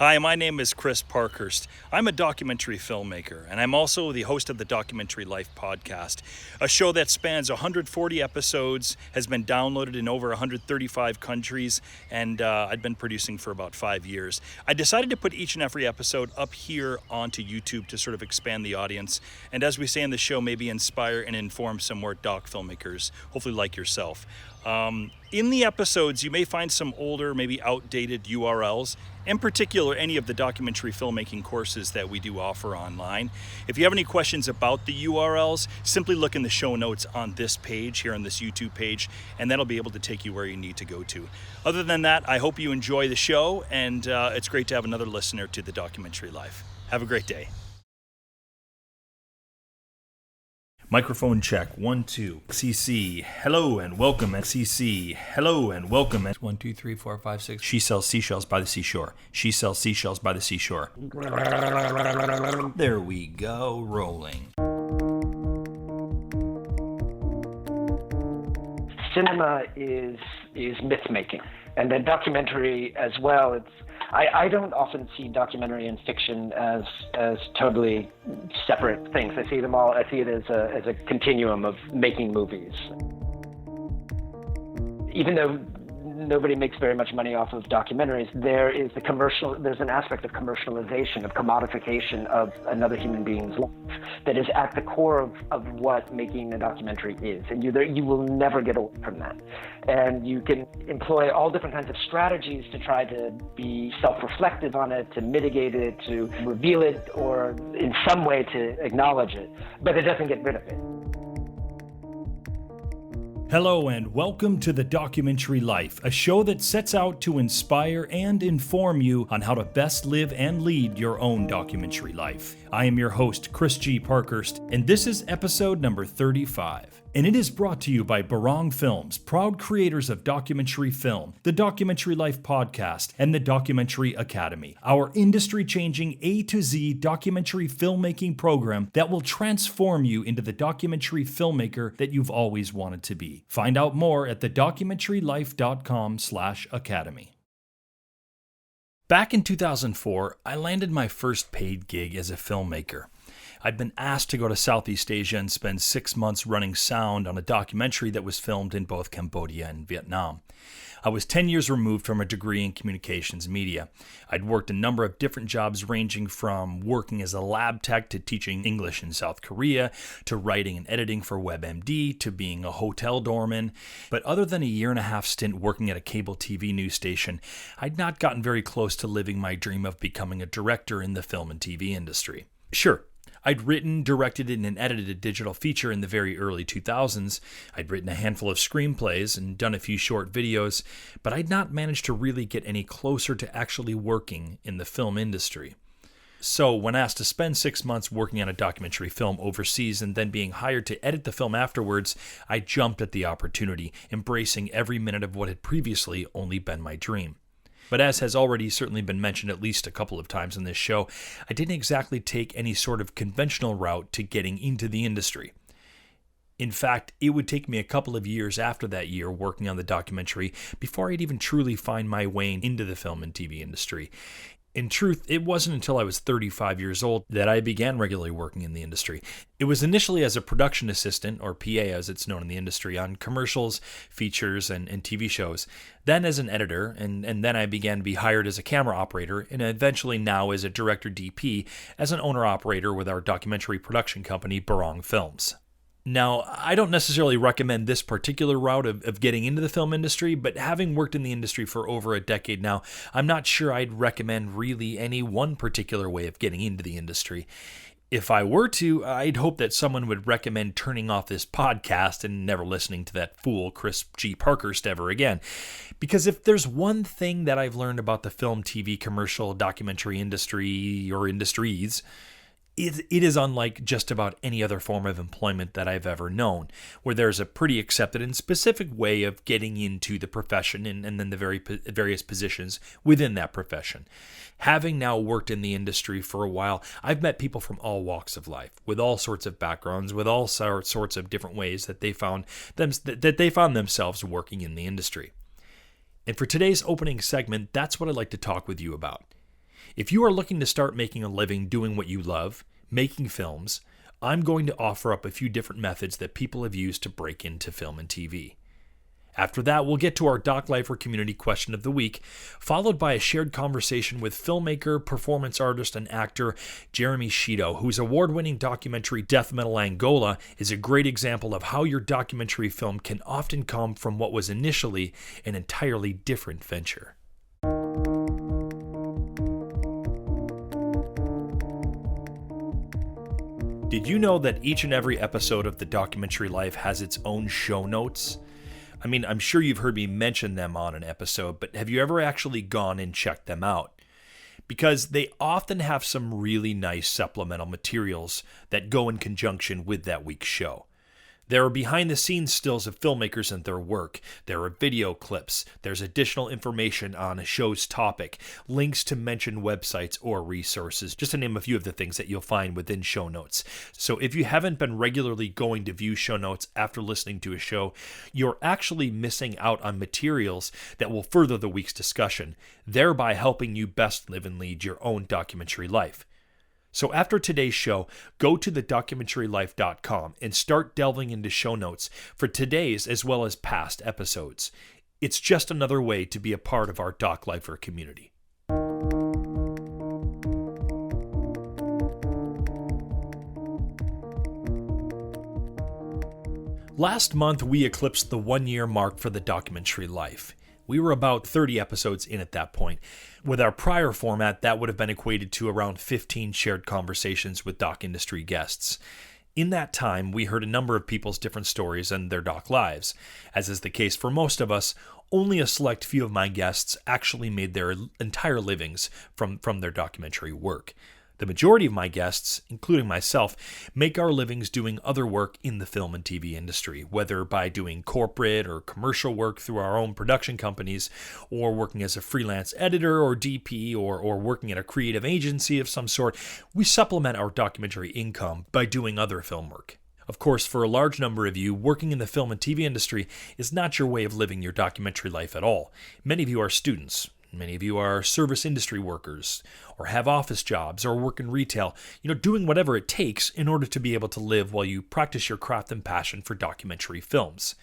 Hi, my name is Chris Parkhurst. I'm a documentary filmmaker, and I'm also the host of the Documentary Life podcast, a show that spans 140 episodes, has been downloaded in over 135 countries, and I've been producing for about 5 years. I decided to put each and every episode up here onto YouTube to sort of expand the audience, and as we say in the show, maybe inspire and inform some more doc filmmakers, hopefully like yourself. In the episodes, you may find some older, maybe outdated URLs, in particular any of the documentary filmmaking courses that we do offer online. If you have any questions about the URLs, simply look in the show notes on this page, here on this YouTube page, and that'll be able to take you where you need to go to. Other than that, I hope you enjoy the show, and it's great to have another listener to the Documentary Life. Have a great day. Microphone check, 1, 2. CC, hello and welcome. CC, hello and welcome. 1, 2, 3, 4, 5, 6. She sells seashells by the seashore. She sells seashells by the seashore. There we go, rolling. Cinema is myth making, and then documentary as well. I don't often see documentary and fiction as totally separate things. I see them all. I see it as a continuum of making movies. Even though nobody makes very much money off of documentaries, there's an aspect of commercialization, of commodification of another human being's life that is at the core of what making a documentary is. And you will never get away from that. And you can employ all different kinds of strategies to try to be self-reflective on it, to mitigate it, to reveal it, or in some way to acknowledge it, but it doesn't get rid of it. Hello and welcome to The Documentary Life, a show that sets out to inspire and inform you on how to best live and lead your own documentary life. I am your host, Chris G. Parkhurst, and this is episode number 35. And it is brought to you by Barong Films, proud creators of documentary film, the Documentary Life podcast, and the Documentary Academy, our industry-changing A to Z documentary filmmaking program that will transform you into the documentary filmmaker that you've always wanted to be. Find out more at thedocumentarylife.com/academy. Back in 2004, I landed my first paid gig as a filmmaker. I'd been asked to go to Southeast Asia and spend 6 months running sound on a documentary that was filmed in both Cambodia and Vietnam. I was 10 years removed from a degree in communications media. I'd worked a number of different jobs ranging from working as a lab tech to teaching English in South Korea, to writing and editing for WebMD, to being a hotel doorman. But other than a 1.5-year stint working at a cable TV news station, I'd not gotten very close to living my dream of becoming a director in the film and TV industry. Sure, I'd written, directed, and edited a digital feature in the very early 2000s. I'd written a handful of screenplays and done a few short videos, but I'd not managed to really get any closer to actually working in the film industry. So when asked to spend 6 months working on a documentary film overseas and then being hired to edit the film afterwards, I jumped at the opportunity, embracing every minute of what had previously only been my dream. But as has already certainly been mentioned at least a couple of times in this show, I didn't exactly take any sort of conventional route to getting into the industry. In fact, it would take me a couple of years after that year working on the documentary before I'd even truly find my way into the film and TV industry. In truth, it wasn't until I was 35 years old that I began regularly working in the industry. It was initially as a production assistant, or PA as it's known in the industry, on commercials, features, and TV shows. Then as an editor, and then I began to be hired as a camera operator, and eventually now as a director DP, as an owner-operator with our documentary production company, Barong Films. Now, I don't necessarily recommend this particular route of getting into the film industry, but having worked in the industry for over a decade now, I'm not sure I'd recommend really any one particular way of getting into the industry. If I were to, I'd hope that someone would recommend turning off this podcast and never listening to that fool Chris G. Parkhurst ever again. Because if there's one thing that I've learned about the film, TV, commercial, documentary industry, or industries, it is unlike just about any other form of employment that I've ever known, where there's a pretty accepted and specific way of getting into the profession and then the various positions within that profession. Having now worked in the industry for a while, I've met people from all walks of life, with all sorts of backgrounds, with all sorts of different ways that they found themselves working in the industry. And for today's opening segment, that's what I'd like to talk with you about. If you are looking to start making a living doing what you love, making films, I'm going to offer up a few different methods that people have used to break into film and TV. After that, we'll get to our Doc Lifer community question of the week, followed by a shared conversation with filmmaker, performance artist, and actor Jeremy Shido, whose award-winning documentary Death Metal Angola is a great example of how your documentary film can often come from what was initially an entirely different venture. Did you know that each and every episode of The Documentary Life has its own show notes? I mean, I'm sure you've heard me mention them on an episode, but have you ever actually gone and checked them out? Because they often have some really nice supplemental materials that go in conjunction with that week's show. There are behind-the-scenes stills of filmmakers and their work. There are video clips. There's additional information on a show's topic, links to mentioned websites or resources, just to name a few of the things that you'll find within show notes. So if you haven't been regularly going to view show notes after listening to a show, you're actually missing out on materials that will further the week's discussion, thereby helping you best live and lead your own documentary life. So after today's show, go to thedocumentarylife.com and start delving into show notes for today's as well as past episodes. It's just another way to be a part of our Doc Lifer community. Last month, we eclipsed the 1-year mark for the Documentary Life. We were about 30 episodes in at that point. With our prior format, that would have been equated to around 15 shared conversations with doc industry guests. In that time, we heard a number of people's different stories and their doc lives. As is the case for most of us, only a select few of my guests actually made their entire livings from their documentary work. The majority of my guests, including myself, make our livings doing other work in the film and TV industry, whether by doing corporate or commercial work through our own production companies, or working as a freelance editor or DP, or working at a creative agency of some sort. We supplement our documentary income by doing other film work. Of course, for a large number of you, working in the film and TV industry is not your way of living your documentary life at all. Many of you are students. Many of you are service industry workers, or have office jobs, or work in retail, doing whatever it takes in order to be able to live while you practice your craft and passion for documentary films.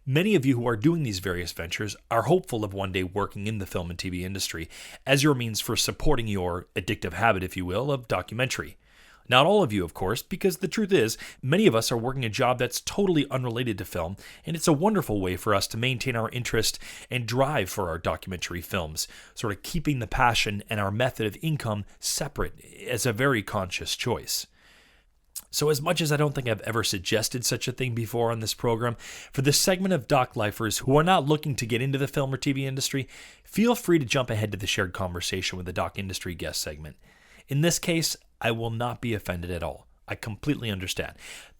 Many of you who are doing these various ventures are hopeful of one day working in the film and TV industry as your means for supporting your addictive habit, if you will, of documentary. Not all of you, of course, because the truth is, many of us are working a job that's totally unrelated to film, and it's a wonderful way for us to maintain our interest and drive for our documentary films, sort of keeping the passion and our method of income separate as a very conscious choice. So as much as I don't think I've ever suggested such a thing before on this program, for this segment of Doc Lifers who are not looking to get into the film or TV industry, feel free to jump ahead to the shared conversation with the Doc Industry guest segment. In this case, I will not be offended at all. I completely understand.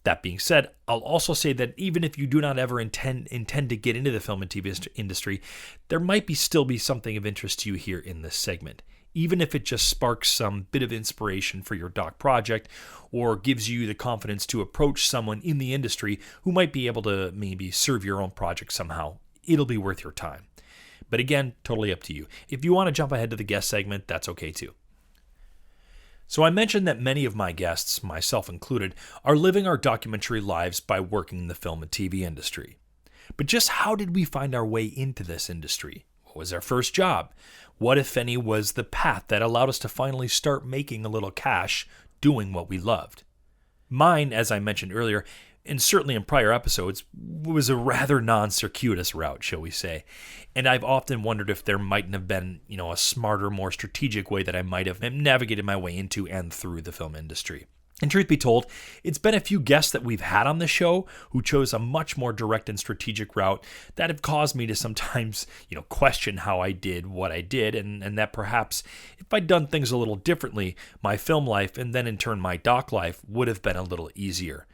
That being said, I'll also say that even if you do not ever intend to get into the film and TV industry, there might still be something of interest to you here in this segment. Even if it just sparks some bit of inspiration for your doc project or gives you the confidence to approach someone in the industry who might be able to maybe serve your own project somehow, it'll be worth your time. But again, totally up to you. If you want to jump ahead to the guest segment, that's okay too. So I mentioned that many of my guests, myself included, are living our documentary lives by working in the film and TV industry. But just how did we find our way into this industry? What was our first job? What, if any, was the path that allowed us to finally start making a little cash doing what we loved? Mine, as I mentioned earlier, and certainly in prior episodes, was a rather non-circuitous route, shall we say. And I've often wondered if there mightn't have been, a smarter, more strategic way that I might have navigated my way into and through the film industry. And truth be told, it's been a few guests that we've had on the show who chose a much more direct and strategic route that have caused me to sometimes, question how I did what I did, and that perhaps if I'd done things a little differently, my film life and then in turn my doc life would have been a little easier.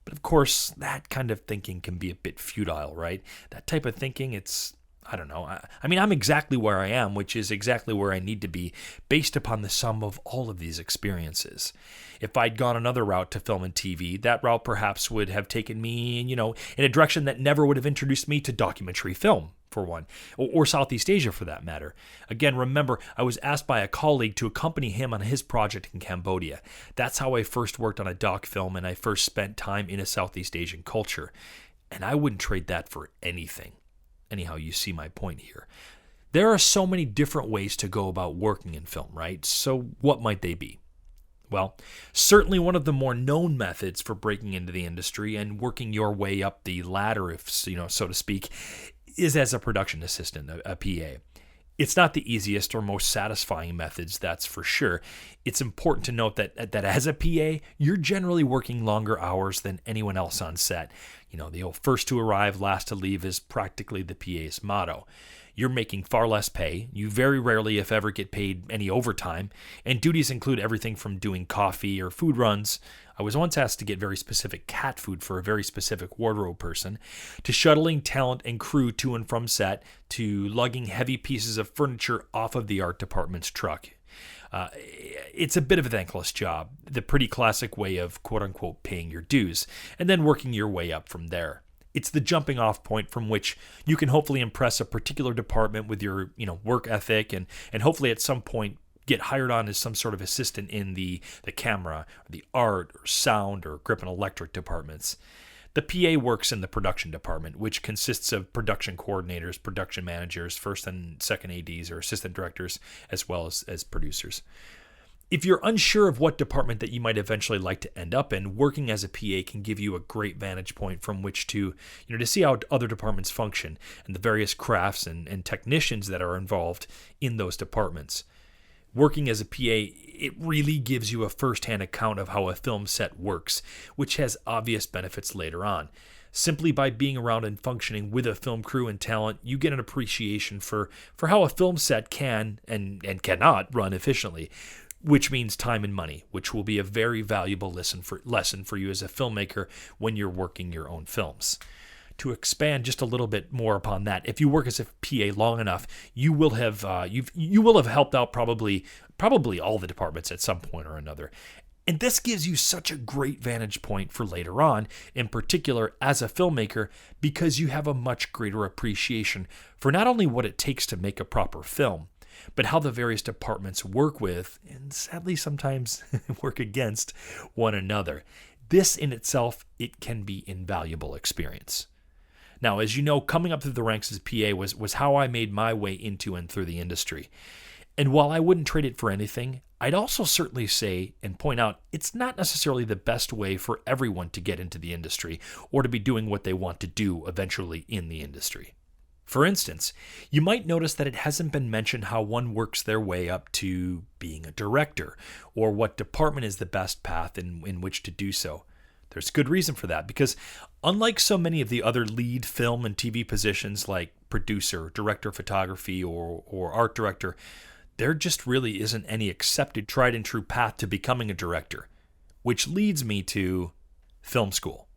But of course, that kind of thinking can be a bit futile, right? That type of thinking, it's I don't know. I mean, I'm exactly where I am, which is exactly where I need to be based upon the sum of all of these experiences. If I'd gone another route to film and TV, that route perhaps would have taken me, in a direction that never would have introduced me to documentary film, for one, or Southeast Asia for that matter. Again, remember, I was asked by a colleague to accompany him on his project in Cambodia. That's how I first worked on a doc film, and I first spent time in a Southeast Asian culture. And I wouldn't trade that for anything. Anyhow, you see my point here. There are so many different ways to go about working in film, right? So what might they be? Well, certainly one of the more known methods for breaking into the industry and working your way up the ladder, if so to speak, is as a production assistant, a PA. It's not the easiest or most satisfying methods, that's for sure. It's important to note that as a PA, you're generally working longer hours than anyone else on set. The old first to arrive, last to leave is practically the PA's motto. You're making far less pay. You very rarely, if ever, get paid any overtime, and duties include everything from doing coffee or food runs. I was once asked to get very specific cat food for a very specific wardrobe person, to shuttling talent and crew to and from set, to lugging heavy pieces of furniture off of the art department's truck. It's a bit of a thankless job, the pretty classic way of quote-unquote paying your dues, and then working your way up from there. It's the jumping off point from which you can hopefully impress a particular department with your work ethic and hopefully at some point get hired on as some sort of assistant in the camera, or the art, or sound, or grip and electric departments. The PA works in the production department, which consists of production coordinators, production managers, first and second ADs or assistant directors, as well as producers. If you're unsure of what department that you might eventually like to end up in, working as a PA can give you a great vantage point from which to see how other departments function and the various crafts and technicians that are involved in those departments. Working as a PA, it really gives you a first-hand account of how a film set works, which has obvious benefits later on. Simply by being around and functioning with a film crew and talent, you get an appreciation for how a film set can and cannot run efficiently, which means time and money, which will be a very valuable lesson for you as a filmmaker when you're working your own films. To expand just a little bit more upon that, if you work as a PA long enough, you will have helped out probably all the departments at some point or another. And this gives you such a great vantage point for later on, in particular as a filmmaker, because you have a much greater appreciation for not only what it takes to make a proper film, but how the various departments work with, and sadly sometimes work against, one another. This in itself, it can be an invaluable experience. Now, as you know, coming up through the ranks as PA was how I made my way into and through the industry. And while I wouldn't trade it for anything, I'd also certainly say and point out it's not necessarily the best way for everyone to get into the industry or to be doing what they want to do eventually in the industry. For instance, you might notice that it hasn't been mentioned how one works their way up to being a director, or what department is the best path in which to do so. There's good reason for that, because unlike so many of the other lead film and TV positions like producer, director of photography, or art director, there just really isn't any accepted tried and true path to becoming a director, which leads me to film school.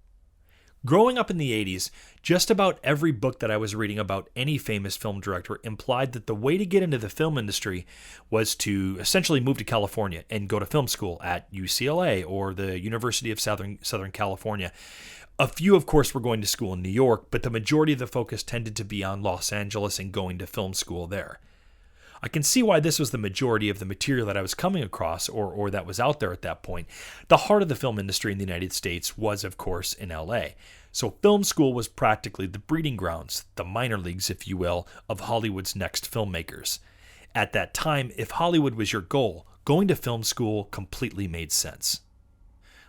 Growing up in the 80s, just about every book that I was reading about any famous film director implied that the way to get into the film industry was to essentially move to California and go to film school at UCLA or the University of Southern California. A few, of course, were going to school in New York, but the majority of the focus tended to be on Los Angeles and going to film school there. I can see why this was the majority of the material that I was coming across or that was out there at that point. The heart of the film industry in the United States was, of course, in LA. So film school was practically the breeding grounds, the minor leagues, if you will, of Hollywood's next filmmakers. At that time, if Hollywood was your goal, going to film school completely made sense.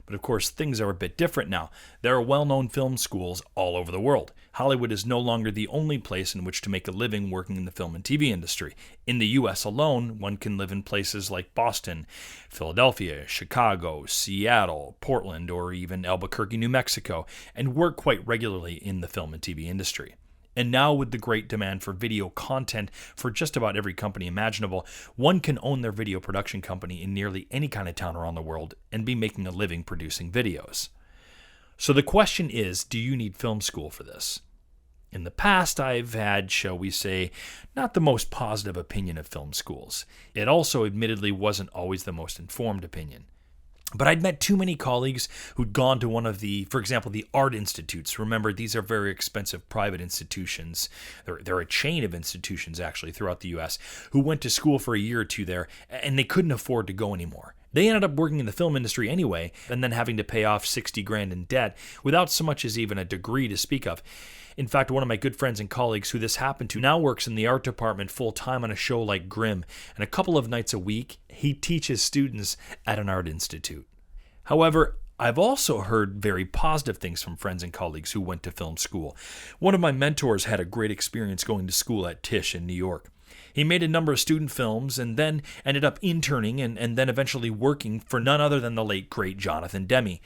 But of course, things are a bit different now. There are well-known film schools all over the world. Hollywood is no longer the only place in which to make a living working in the film and TV industry. In the U.S. alone, one can live in places like Boston, Philadelphia, Chicago, Seattle, Portland, or even Albuquerque, New Mexico, and work quite regularly in the film and TV industry. And now with the great demand for video content for just about every company imaginable, one can own their video production company in nearly any kind of town around the world and be making a living producing videos. So the question is, do you need film school for this? In the past, I've had, shall we say, not the most positive opinion of film schools. It also admittedly wasn't always the most informed opinion. But I'd met too many colleagues who'd gone to one of the, for example, the art institutes. Remember, these are very expensive private institutions. They're a chain of institutions, actually, throughout the U.S., who went to school for a year or two there, and they couldn't afford to go anymore. They ended up working in the film industry anyway, and then having to pay off $60,000 in debt without so much as even a degree to speak of. In fact, one of my good friends and colleagues who this happened to now works in the art department full-time on a show like Grimm, and a couple of nights a week, he teaches students at an art institute. However, I've also heard very positive things from friends and colleagues who went to film school. One of my mentors had a great experience going to school at Tisch in New York. He made a number of student films and then ended up interning and then eventually working for none other than the late, great Jonathan Demme.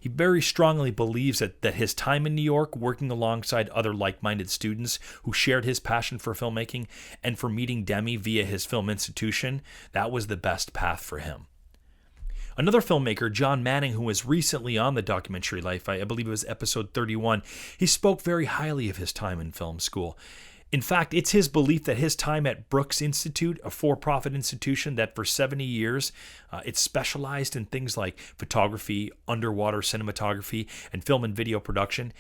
He very strongly believes that his time in New York, working alongside other like-minded students who shared his passion for filmmaking and for meeting Demme via his film institution, that was the best path for him. Another filmmaker, John Manning, who was recently on the documentary Life, I believe it was episode 31, he spoke very highly of his time in film school. In fact, it's his belief that his time at Brooks Institute, a for-profit institution that for 70 years, it specialized in things like photography, underwater cinematography, and film and video production,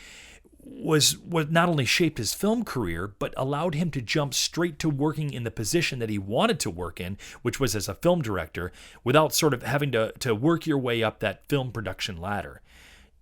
was what not only shaped his film career, but allowed him to jump straight to working in the position that he wanted to work in, which was as a film director, without sort of having to work your way up that film production ladder.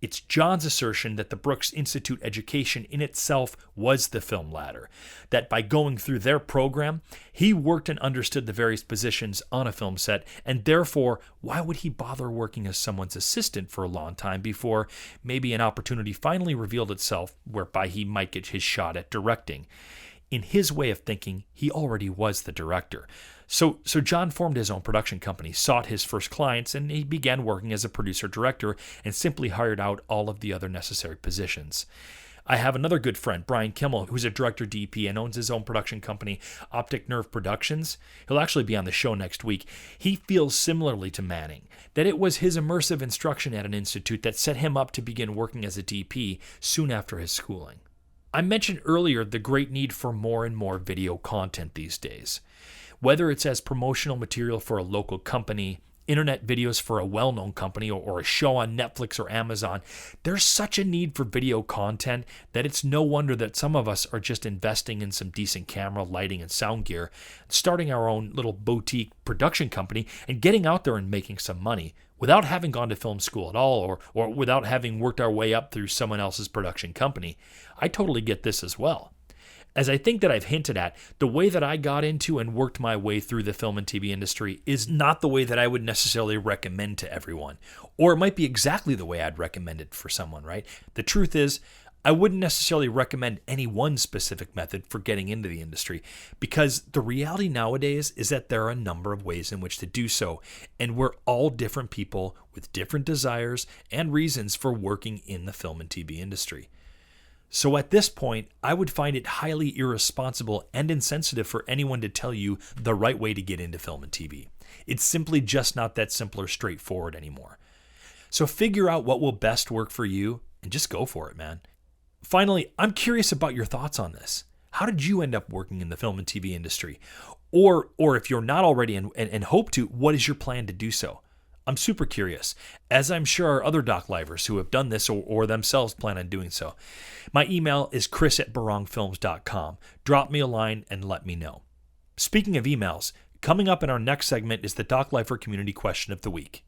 It's John's assertion that the Brooks Institute education in itself was the film ladder, that by going through their program, he worked and understood the various positions on a film set, and therefore, why would he bother working as someone's assistant for a long time before maybe an opportunity finally revealed itself whereby he might get his shot at directing? In his way of thinking, he already was the director. So John formed his own production company, sought his first clients, and he began working as a producer-director and simply hired out all of the other necessary positions. I have another good friend, Brian Kimmel, who's a director DP and owns his own production company, Optic Nerve Productions. He'll actually be on the show next week. He feels similarly to Manning, that it was his immersive instruction at an institute that set him up to begin working as a DP soon after his schooling. I mentioned earlier the great need for more and more video content these days. Whether it's as promotional material for a local company, internet videos for a well-known company, or a show on Netflix or Amazon, there's such a need for video content that it's no wonder that some of us are just investing in some decent camera, lighting, and sound gear, starting our own little boutique production company, and getting out there and making some money without having gone to film school at all, or without having worked our way up through someone else's production company. I totally get this as well. As I think that I've hinted at, the way that I got into and worked my way through the film and TV industry is not the way that I would necessarily recommend to everyone. Or it might be exactly the way I'd recommend it for someone, right? The truth is, I wouldn't necessarily recommend any one specific method for getting into the industry, because the reality nowadays is that there are a number of ways in which to do so, and we're all different people with different desires and reasons for working in the film and TV industry. So at this point, I would find it highly irresponsible and insensitive for anyone to tell you the right way to get into film and TV. It's simply just not that simple or straightforward anymore. So figure out what will best work for you and just go for it, man. Finally, I'm curious about your thoughts on this. How did you end up working in the film and TV industry? Or if you're not already and hope to, what is your plan to do so? I'm super curious, as I'm sure are other doc livers who have done this or themselves plan on doing so. My email is chris@barongfilms.com. Drop me a line and let me know. Speaking of emails, coming up in our next segment is the Doc Lifer Community Question of the Week.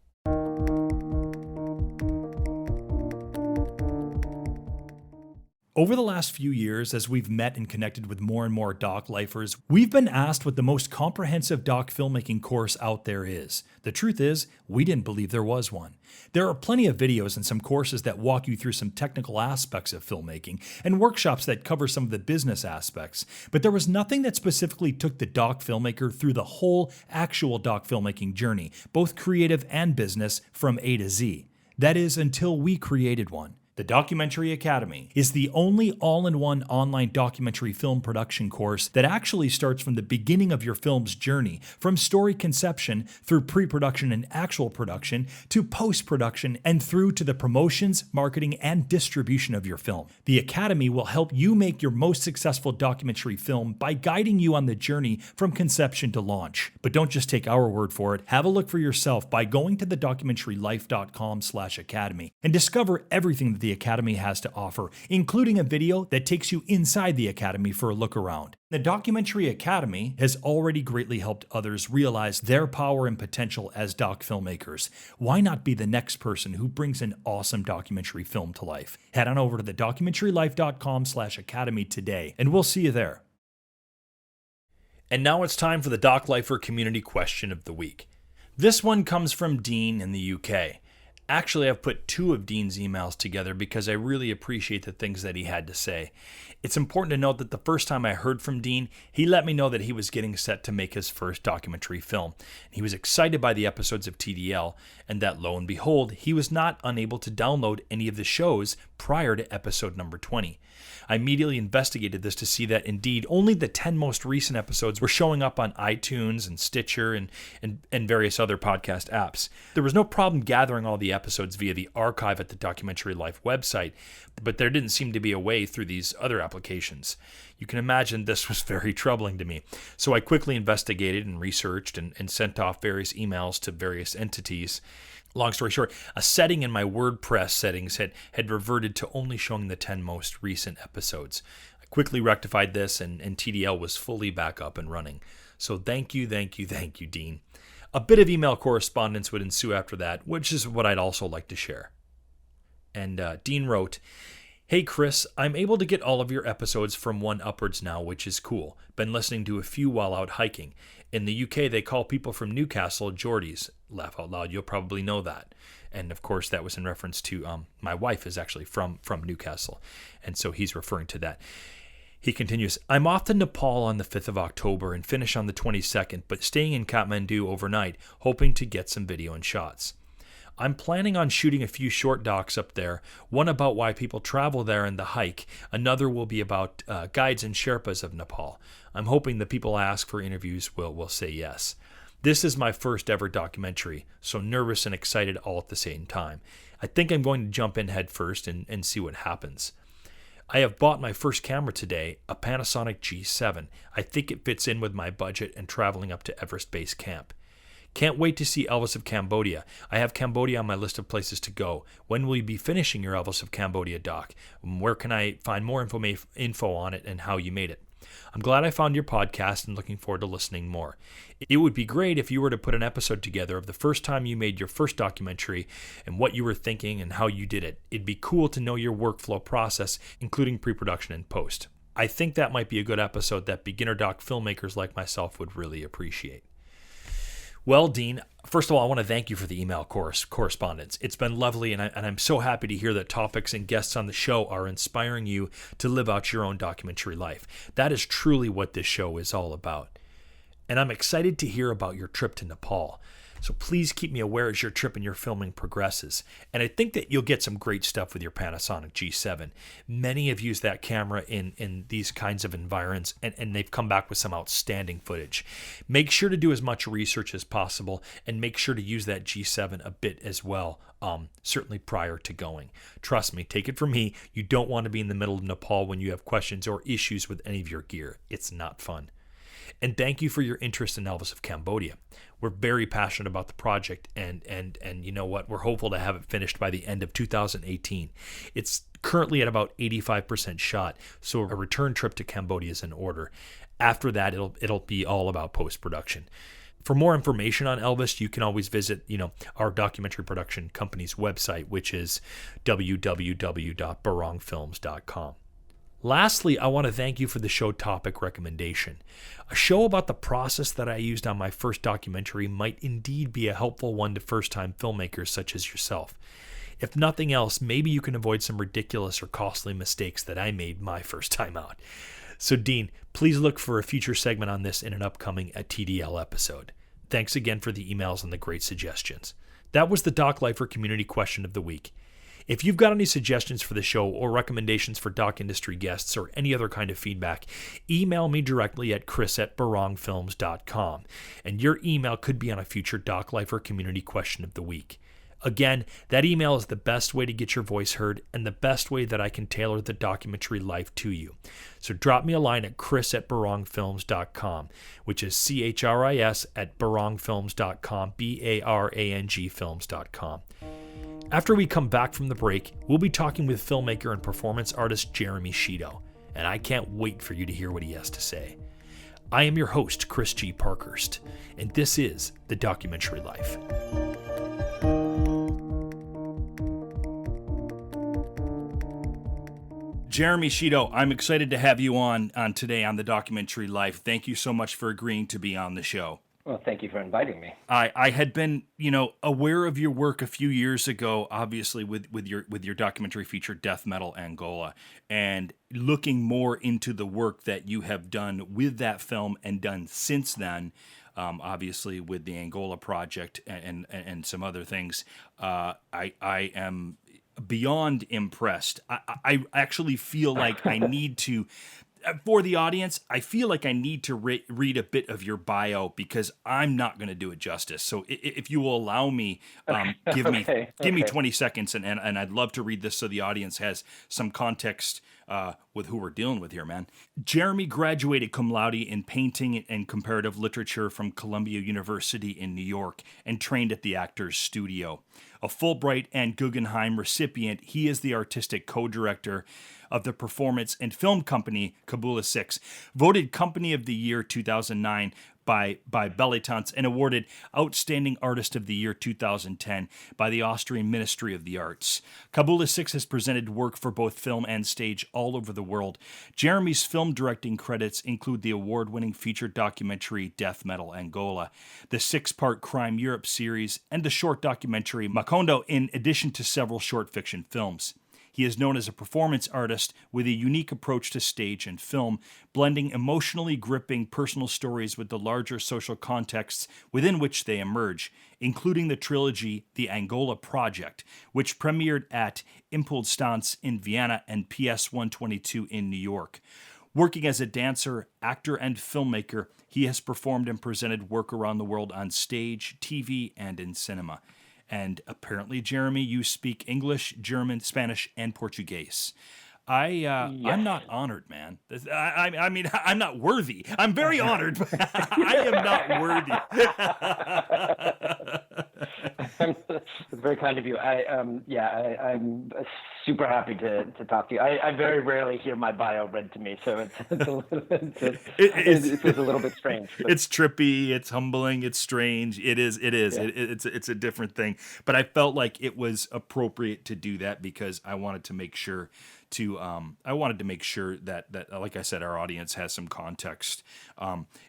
Over the last few years, as we've met and connected with more and more doc lifers, we've been asked what the most comprehensive doc filmmaking course out there is. The truth is, we didn't believe there was one. There are plenty of videos and some courses that walk you through some technical aspects of filmmaking, and workshops that cover some of the business aspects, but there was nothing that specifically took the doc filmmaker through the whole actual doc filmmaking journey, both creative and business, from A to Z. That is, until we created one. The Documentary Academy is the only all-in-one online documentary film production course that actually starts from the beginning of your film's journey, from story conception through pre-production and actual production to post-production and through to the promotions, marketing, and distribution of your film. The Academy will help you make your most successful documentary film by guiding you on the journey from conception to launch. But don't just take our word for it. Have a look for yourself by going to thedocumentarylife.com/academy and discover everything that the Academy has to offer, including a video that takes you inside the Academy for a look around. The Documentary Academy has already greatly helped others realize their power and potential as doc filmmakers. Why not be the next person who brings an awesome documentary film to life? Head on over to thedocumentarylife.com/academy today, and we'll see you there. And now it's time for the Doc Lifer Community Question of the Week. This one comes from Dean in the UK. Actually, I've put two of Dean's emails together because I really appreciate the things that he had to say. It's important to note that the first time I heard from Dean, he let me know that he was getting set to make his first documentary film. He was excited by the episodes of TDL, and that lo and behold, he was not unable to download any of the shows prior to episode number 20. I immediately investigated this to see that indeed only the 10 most recent episodes were showing up on iTunes and Stitcher and various other podcast apps. There was no problem gathering all the episodes via the archive at the Documentary Life website, but there didn't seem to be a way through these other applications. You can imagine this was very troubling to me. So I quickly investigated and researched and sent off various emails to various entities. Long story short, a setting in my WordPress settings had reverted to only showing the 10 most recent episodes. I quickly rectified this, and TDL was fully back up and running. So thank you, Dean. A bit of email correspondence would ensue after that, which is what I'd also like to share. And Dean wrote, "Hey Chris, I'm able to get all of your episodes from one upwards now, which is cool. Been listening to a few while out hiking. In the UK, they call people from Newcastle Geordies. Laugh out loud, you'll probably know that." And of course, that was in reference to my wife is actually from Newcastle. And so he's referring to that. He continues, "I'm off to Nepal on the 5th of October and finish on the 22nd, but staying in Kathmandu overnight, hoping to get some video and shots. I'm planning on shooting a few short docs up there, one about why people travel there and the hike. Another will be about guides and Sherpas of Nepal. I'm hoping the people I ask for interviews will say yes. This is my first ever documentary, so nervous and excited all at the same time. I think I'm going to jump in head first and see what happens. I have bought my first camera today, a Panasonic G7. I think it fits in with my budget and traveling up to Everest Base Camp. Can't wait to see Elvis of Cambodia. I have Cambodia on my list of places to go. When will you be finishing your Elvis of Cambodia doc? Where can I find more info on it and how you made it? I'm glad I found your podcast and looking forward to listening more. It would be great if you were to put an episode together of the first time you made your first documentary and what you were thinking and how you did it. It'd be cool to know your workflow process, including pre-production and post. I think that might be a good episode that beginner doc filmmakers like myself would really appreciate." Well, Dean, first of all, I want to thank you for the email correspondence. It's been lovely, and I'm so happy to hear that topics and guests on the show are inspiring you to live out your own documentary life. That is truly what this show is all about. And I'm excited to hear about your trip to Nepal. So please keep me aware as your trip and your filming progresses. And I think that you'll get some great stuff with your Panasonic G7. Many have used that camera in these kinds of environments, and they've come back with some outstanding footage. Make sure to do as much research as possible, and make sure to use that G7 a bit as well, certainly prior to going. Trust me, take it from me, you don't want to be in the middle of Nepal when you have questions or issues with any of your gear. It's not fun. And thank you for your interest in Elvis of Cambodia. We're very passionate about the project, and you know what? We're hopeful to have it finished by the end of 2018. It's currently at about 85% shot, so a return trip to Cambodia is in order. After that, it'll be all about post-production. For more information on Elvis, you can always visit, our documentary production company's website, which is www.barongfilms.com. Lastly, I want to thank you for the show topic recommendation. A show about the process that I used on my first documentary might indeed be a helpful one to first-time filmmakers such as yourself. If nothing else, maybe you can avoid some ridiculous or costly mistakes that I made my first time out. So Dean, please look for a future segment on this in an upcoming TDL episode. Thanks again for the emails and the great suggestions. That was the Doc Lifer Community Question of the Week. If you've got any suggestions for the show or recommendations for doc industry guests or any other kind of feedback, email me directly at chris@barongfilms.com, and your email could be on a future Doc Life or Community Question of the Week. Again, that email is the best way to get your voice heard and the best way that I can tailor the documentary life to you. So drop me a line at chris@barongfilms.com, which is CHRIS@barongfilms.com, BARANG films.com. After we come back from the break, we'll be talking with filmmaker and performance artist Jeremy Shido, and I can't wait for you to hear what he has to say. I am your host, Chris G. Parkhurst, and this is The Documentary Life. Jeremy Shido, I'm excited to have you on today on The Documentary Life. Thank you so much for agreeing to be on the show. Well, thank you for inviting me. I had been, aware of your work a few years ago, obviously with your documentary feature Death Metal Angola, and looking more into the work that you have done with that film and done since then, obviously with the Angola Project and some other things. I am beyond impressed. I actually feel like I need to, for the audience, I feel like I need to read a bit of your bio because I'm not going to do it justice. So if you will allow me, give me 20 seconds and I'd love to read this so the audience has some context with who we're dealing with here, man. Jeremy graduated cum laude in painting and comparative literature from Columbia University in New York and trained at the Actors Studio. A Fulbright and Guggenheim recipient, he is the artistic co-director of the performance and film company Kabula 6, voted Company of the Year 2009 by Belletants, and awarded Outstanding Artist of the Year 2010 by the Austrian Ministry of the Arts. Kabula 6 has presented work for both film and stage all over the world. Jeremy's film directing credits include the award-winning feature documentary Death Metal Angola, the 6-part Crime Europe series, and the short documentary Macondo, in addition to several short fiction films. He is known as a performance artist with a unique approach to stage and film, blending emotionally gripping personal stories with the larger social contexts within which they emerge, including the trilogy The Angola Project, which premiered at Impulstanz in Vienna and PS 122 in New York. Working as a dancer, actor, and filmmaker, he has performed and presented work around the world on stage, TV, and in cinema. And apparently, Jeremy, you speak English, German, Spanish, and Portuguese. I'm not honored, man. I mean, I'm not worthy. I'm very honored, but I am not worthy. It's very kind of you. I'm super happy to talk to you. I very rarely hear my bio read to me, so it's a little bit strange. But. It's trippy, it's humbling, it's strange. It is. Yeah. It's a different thing. But I felt like it was appropriate to do that because I wanted to make sure that like I said, our audience has some context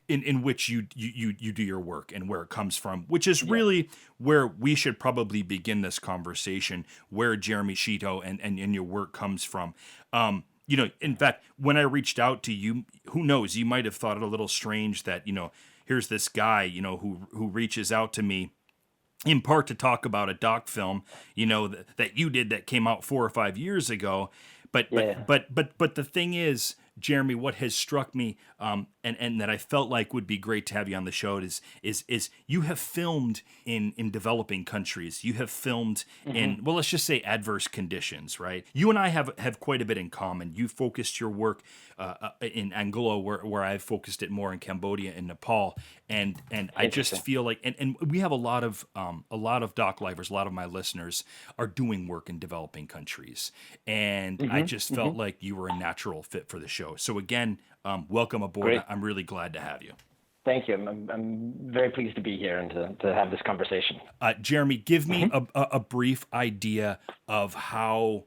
in which you do your work and where it comes from, which is really where we should probably begin this conversation, where Jeremy Shido and your work comes from. In fact, when I reached out to you, who knows, you might have thought it a little strange that, here's this guy, who reaches out to me in part to talk about a doc film, that you did that came out 4 or 5 years ago. But the thing is, Jeremy, what has struck me, and that I felt like would be great to have you on the show is you have filmed in developing countries. You have filmed in, well, let's just say adverse conditions, right? You and I have quite a bit in common. You focused your work in Angola, where I've focused it more in Cambodia and Nepal, and I just feel like, and we have a lot of doc lifers, a lot of my listeners are doing work in developing countries, and I just felt like you were a natural fit for the show. So again, welcome aboard. Great. I'm really glad to have you. Thank you. I'm very pleased to be here and to have this conversation. Jeremy, give me a brief idea of how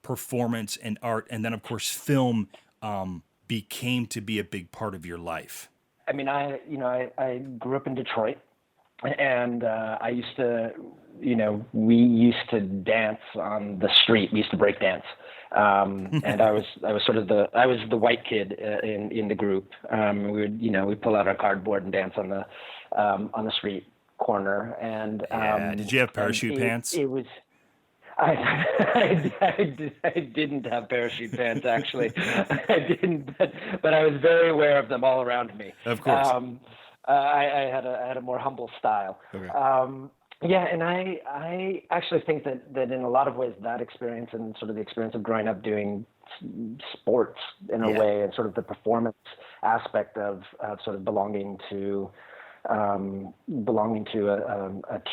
performance and art, and then of course film, became to be a big part of your life. I mean, I grew up in Detroit, and I used to, we used to dance on the street. We used to break dance. And I was the white kid in the group. We'd pull out our cardboard and dance on the street corner. And did you have parachute pants? It was. I didn't have parachute pants, actually. I didn't, but I was very aware of them all around me. Of course. I had a more humble style. Okay. Yeah, and I actually think that in a lot of ways that experience and sort of the experience of growing up doing sports in a way, and sort of the performance aspect of sort of belonging to a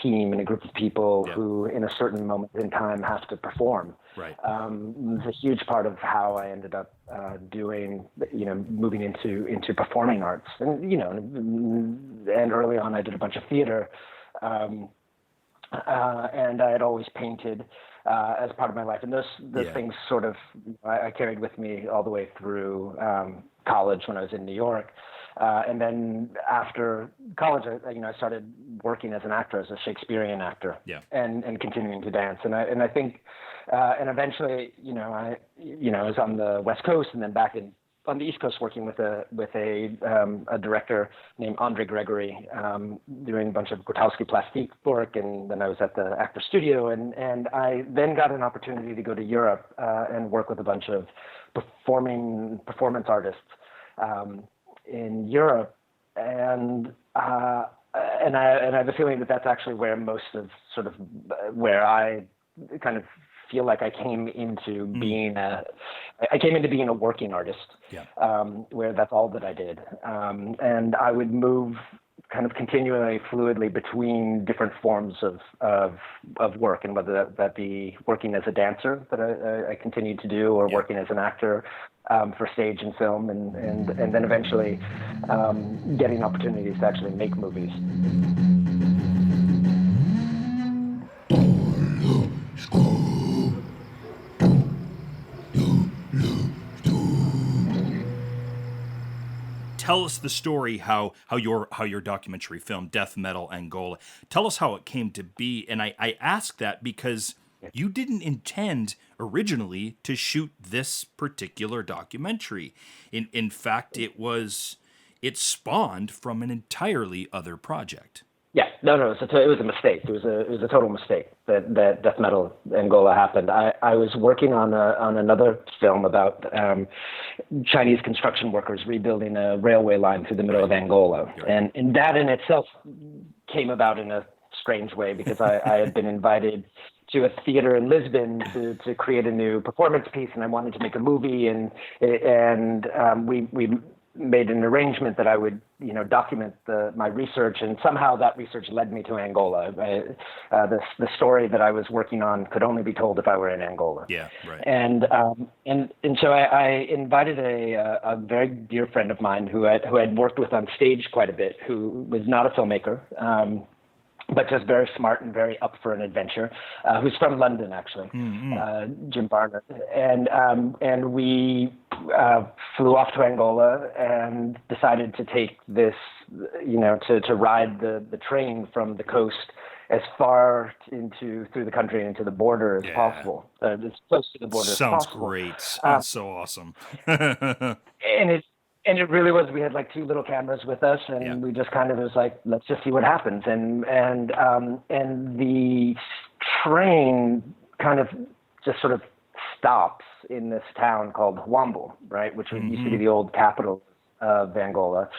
team and a group of people who in a certain moment in time have to perform. Right. It's a huge part of how I ended up moving into performing arts. And early on I did a bunch of theater, and I had always painted as part of my life. And those things sort of I carried with me all the way through college when I was in New York. And then after college, I started working as an actor, as a Shakespearean actor, and continuing to dance. And I think, and eventually, I was on the West Coast and then back on the East Coast working with a director named Andre Gregory, doing a bunch of Grotowski plastique work. And then I was at the Actor Studio, and I then got an opportunity to go to Europe and work with a bunch of performance artists in Europe, and I have a feeling that that's actually where most of sort of where I kind of feel like I came into being a working artist, where that's all that I did, and I would move kind of continually, fluidly between different forms of work, and whether that be working as a dancer that I continued to do, or working as an actor for stage and film, and then eventually getting opportunities to actually make movies. Tell us the story, how your documentary film, Death Metal Angola. Tell us how it came to be. And I ask that because you didn't intend originally to shoot this particular documentary. In fact, it spawned from an entirely other project. Yeah, no, it was a mistake. It was a total mistake that Death Metal Angola happened. I was working on another film about Chinese construction workers rebuilding a railway line through the middle of Angola, and that in itself came about in a strange way because I had been invited to a theater in Lisbon to create a new performance piece, and I wanted to make a movie, and we made an arrangement that I would, document my research, and somehow that research led me to Angola. The story that I was working on could only be told if I were in Angola. Yeah, right. And so I invited a very dear friend of mine who I'd worked with on stage quite a bit, who was not a filmmaker, but just very smart and very up for an adventure, who's from London, actually, Jim Barnard. And we flew off to Angola and decided to take this, to ride the train from the coast as far through the country and into the border as possible, as close to the border as possible. Sounds great. Sounds so awesome. And it really was. We had like two little cameras with us, and we just kind of was like, let's just see what happens. And the train kind of just sort of stops in this town called Huambo, right, which used to be the old capital of Angola.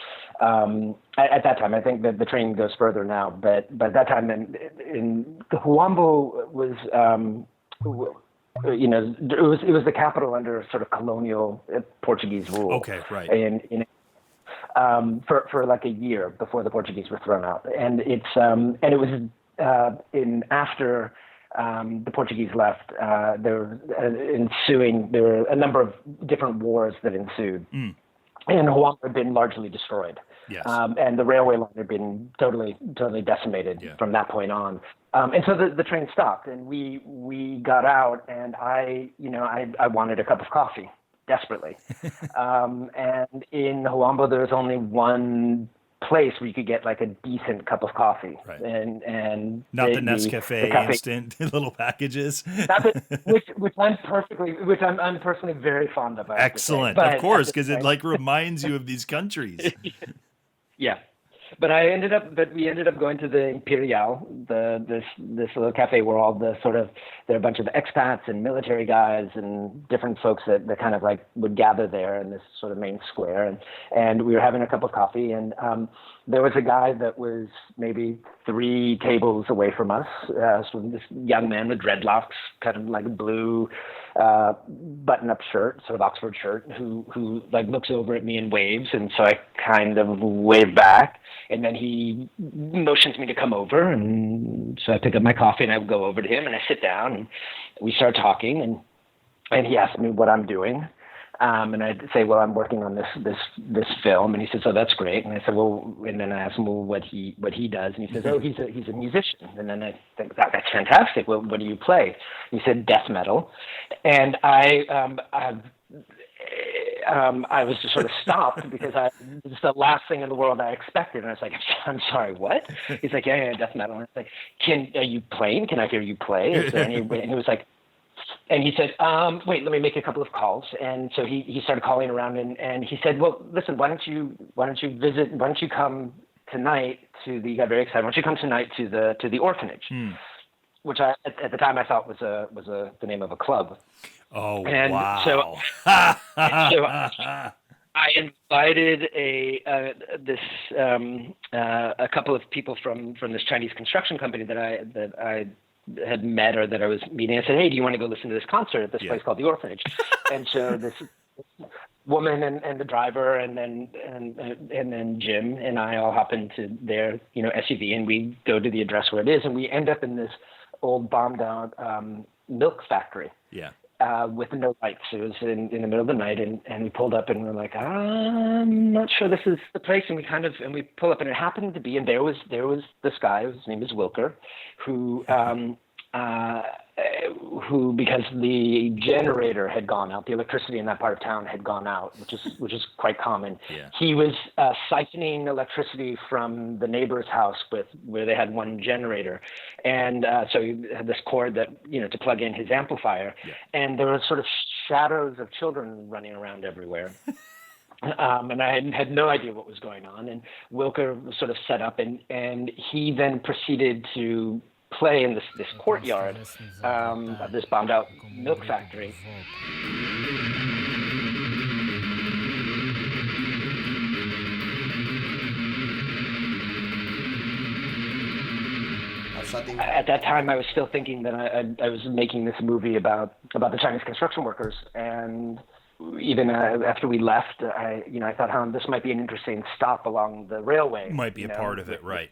At that time, I think that the train goes further now, but at that time, in Huambo was. It was the capital under sort of colonial Portuguese rule. Okay, right. For like a year before the Portuguese were thrown out, and it was after the Portuguese left. There were a number of different wars that ensued. And Huambo had been largely destroyed. Yes. And the railway line had been totally decimated from that point on. And so the train stopped, and we got out, and I wanted a cup of coffee desperately. And in Huambo, there was only one place where you could get like a decent cup of coffee, right. and not the Nescafe instant little packages, which I'm personally very fond of. Excellent, of course, because it like reminds you of these countries. Yeah, But we ended up going to the Imperial, this little cafe where all the sort of, there are a bunch of expats and military guys and different folks that kind of like would gather there in this sort of main square. And we were having a cup of coffee, and there was a guy that was maybe 3 tables away from us, sort of this young man with dreadlocks, kind of like a blue button-up shirt, sort of Oxford shirt, who like looks over at me and waves, and so I kind of wave back, and then he motions me to come over, and so I pick up my coffee and I go over to him and I sit down and we start talking, and he asks me what I'm doing. And I'd say, well, I'm working on this film, and he says, oh, that's great. And I said, well, and then I asked him, well, what he does, and he says, oh, he's a musician. And then I think, that's fantastic. Well, what do you play? He said, death metal, and I was just sort of stopped because it's the last thing in the world I expected, and I was like, I'm sorry, what? He's like, yeah, death metal. And I was like, are you playing? Can I hear you play? Is there any way? And he was like. And he said, wait, let me make a couple of calls. And so he started calling around, and he said, well, listen, why don't you come tonight he got very excited, why don't you come tonight to the Orphanage, which I, at the time I thought was the name of a club. Oh, and wow. So I invited a couple of people from this Chinese construction company that I had met or that I was meeting. I said, hey, do you want to go listen to this concert at this place called the Orphanage? And so this woman and the driver and then Jim and I all hop into their SUV, and we go to the address where it is, and we end up in this old bombed out milk factory. Yeah. With no lights. It was in the middle of the night, and we pulled up, and we're like, I'm not sure this is the place. And we pull up, and it happened to be, and there was this guy, his name is Wilker, who because the generator had gone out, the electricity in that part of town had gone out, which is quite common. Yeah. He was siphoning electricity from the neighbor's house where they had one generator, and so he had this cord that to plug in his amplifier, and there were sort of shadows of children running around everywhere. And I had no idea what was going on, and Wilker was sort of set up, and he then proceeded to play in this courtyard of this bombed out milk factory. At that time, I was still thinking that I was making this movie about the Chinese construction workers, and even after we left, I thought, this might be an interesting stop along the railway. Might be a part of it, right?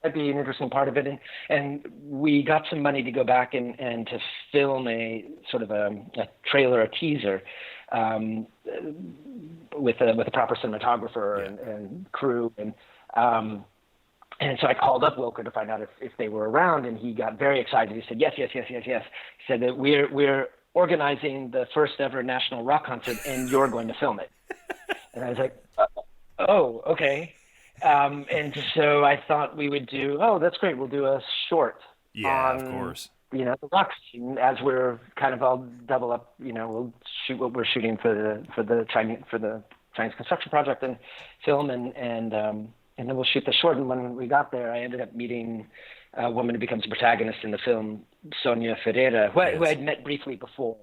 That'd be an interesting part of it, and we got some money to go back and to film a sort of a trailer, a teaser, with a proper cinematographer and crew, and so I called up Wilker to find out if they were around, and he got very excited. He said yes. He said that we're organizing the first ever national rock concert, and you're going to film it. And I was like, oh, okay. And so I thought we would do, that's great, we'll do a short on, of course, the rock scene, as we're kind of all double up, we'll shoot what we're shooting for the Chinese construction project and film, and then we'll shoot the short. And when we got there, I ended up meeting a woman who becomes a protagonist in the film, Sonia Ferreira, who I'd met briefly before,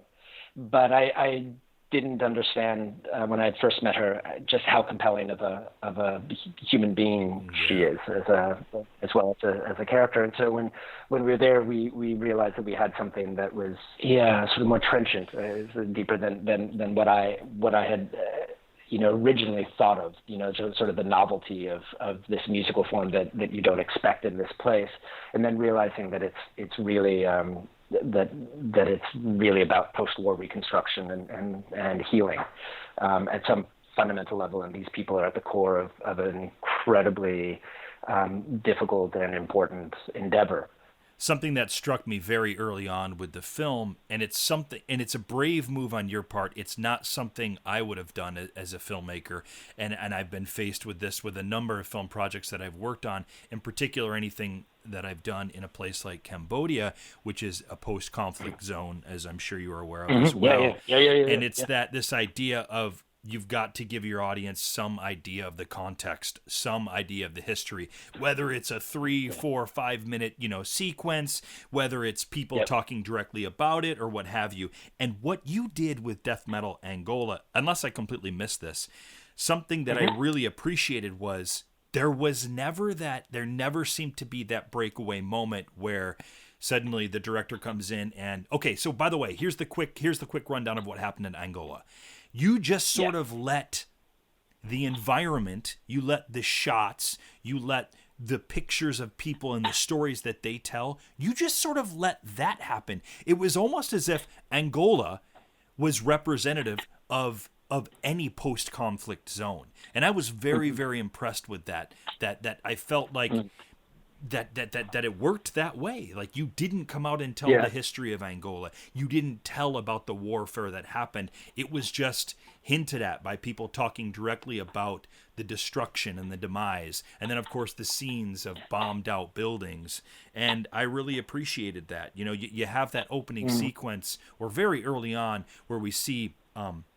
but I didn't understand when I had first met her just how compelling of a human being she is as well as a character. And so when we were there, we realized that we had something that was sort of more trenchant, deeper than what I had originally thought of, sort of the novelty of this musical form that you don't expect in this place, and then realizing that it's really that it's really about post-war reconstruction and healing at some fundamental level, and these people are at the core of an incredibly difficult and important endeavor. Something that struck me very early on with the film, and it's a brave move on your part. It's not something I would have done as a filmmaker, and I've been faced with this with a number of film projects that I've worked on, in particular anything that I've done in a place like Cambodia, which is a post-conflict zone, as I'm sure you are aware of as well. Yeah. And it's this idea of you've got to give your audience some idea of the context, some idea of the history, whether it's a 3, 4, 5 minute, sequence, whether it's people talking directly about it or what have you. And what you did with Death Metal Angola, unless I completely missed this, something that I really appreciated was there never seemed to be that breakaway moment where suddenly the director comes in and, okay, so by the way, here's the quick rundown of what happened in Angola. You just sort of let the environment, you let the shots, you let the pictures of people and the stories that they tell, you just sort of let that happen. It was almost as if Angola was representative of any post-conflict zone. And I was very, very impressed with that I felt like that it worked that way. Like, you didn't come out and tell the history of Angola. You didn't tell about the warfare that happened. It was just hinted at by people talking directly about the destruction and the demise. And then, of course, the scenes of bombed out buildings. And I really appreciated that. You have that opening sequence, or very early on, where we see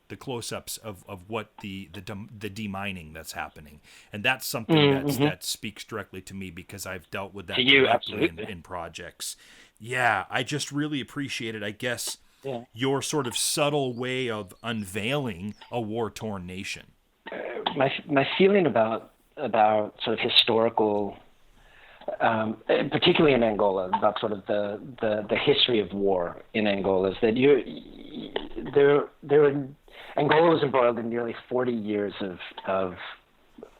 the close-ups of what the demining that's happening, and that's something that speaks directly to me because I've dealt with that directly in projects. Yeah, I just really appreciated, I guess, your sort of subtle way of unveiling a war-torn nation. My feeling about sort of historical, particularly in Angola, about sort of the history of war in Angola is that Angola was embroiled in nearly 40 years of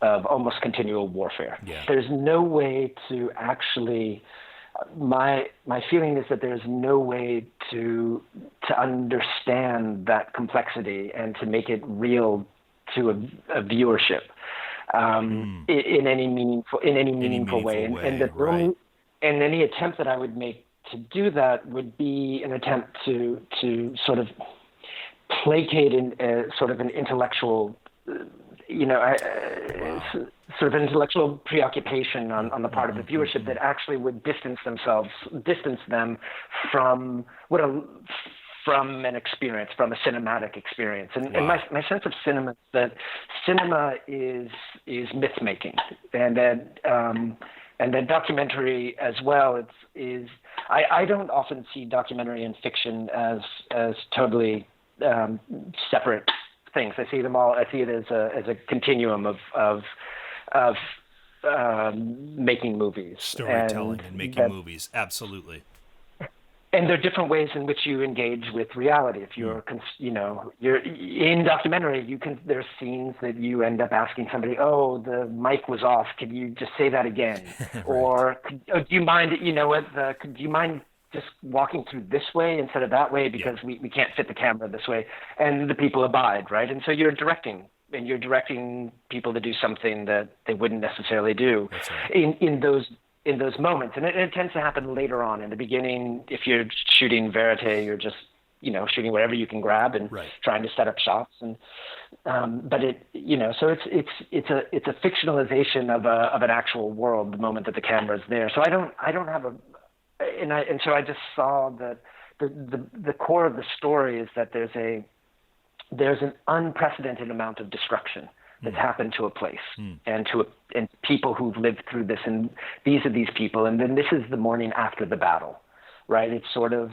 almost continual warfare. Yeah. There's no way to actually. My feeling is that there's no way to understand that complexity and to make it real to a viewership in any meaningful way. And any attempt that I would make to do that would be an attempt to sort of placate in sort of an intellectual, sort of an intellectual preoccupation on the part of the viewership that actually would distance them from an experience, from a cinematic experience. And my sense of cinema is that cinema is myth making, and that documentary as well. I don't often see documentary and fiction as totally separate things. I see them all. I see it as a continuum of making movies, storytelling, and making movies. Absolutely. And there are different ways in which you engage with reality. If you're in documentary, there's scenes that you end up asking somebody, "Oh, the mic was off. Could you just say that again?" Right. Or, "Do you mind? Do you mind just walking through this way instead of that way because we can't fit the camera this way?" And the people abide, right? And so you're directing people to do something that they wouldn't necessarily do. That's right. in those moments. And it tends to happen later on. In the beginning, if you're shooting verite, you're just shooting whatever you can grab and trying to set up shots. And but so it's a fictionalization of an actual world the moment that the camera is there. So I don't have and so I just saw that the core of the story is that there's an unprecedented amount of destruction that's happened to a place and people who've lived through this, and these are these people, and then this is the morning after the battle, right? It's sort of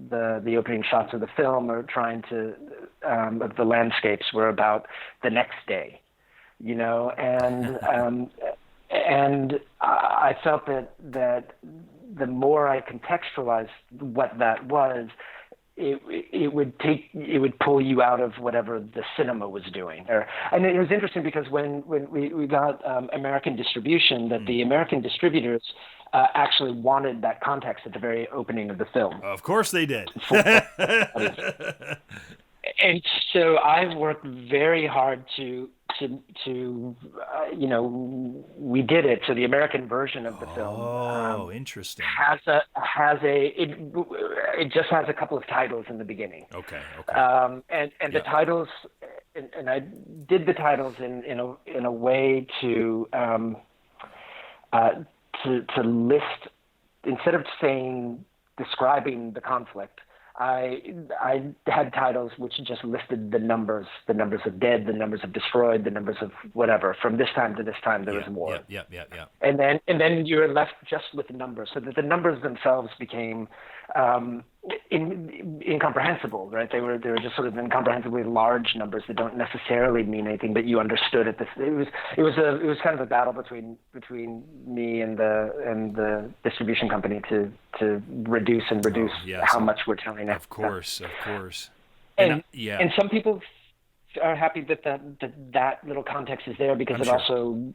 the opening shots of the film are trying to of the landscapes were about the next day, and I felt that the more I contextualized what that was, it would pull you out of whatever the cinema was doing. And it was interesting because when we got American distribution, that the American distributors actually wanted that context at the very opening of the film. Of course they did. And so I've worked very hard to we did it. So the American version of the film, interesting, it just has a couple of titles in the beginning. Okay. And the titles, and I did the titles in a way to list, instead of describing the conflict, I had titles which just listed the numbers of dead, the numbers of destroyed, the numbers of whatever. From this time to this time, there was war. Yeah. And then you were left just with the numbers, so that the numbers themselves became incomprehensible, right? They were just sort of incomprehensibly large numbers that don't necessarily mean anything, but you understood it. It was kind of a battle between me and the distribution company to reduce how much we're telling it. Of course. And some people are happy that little context is there because it also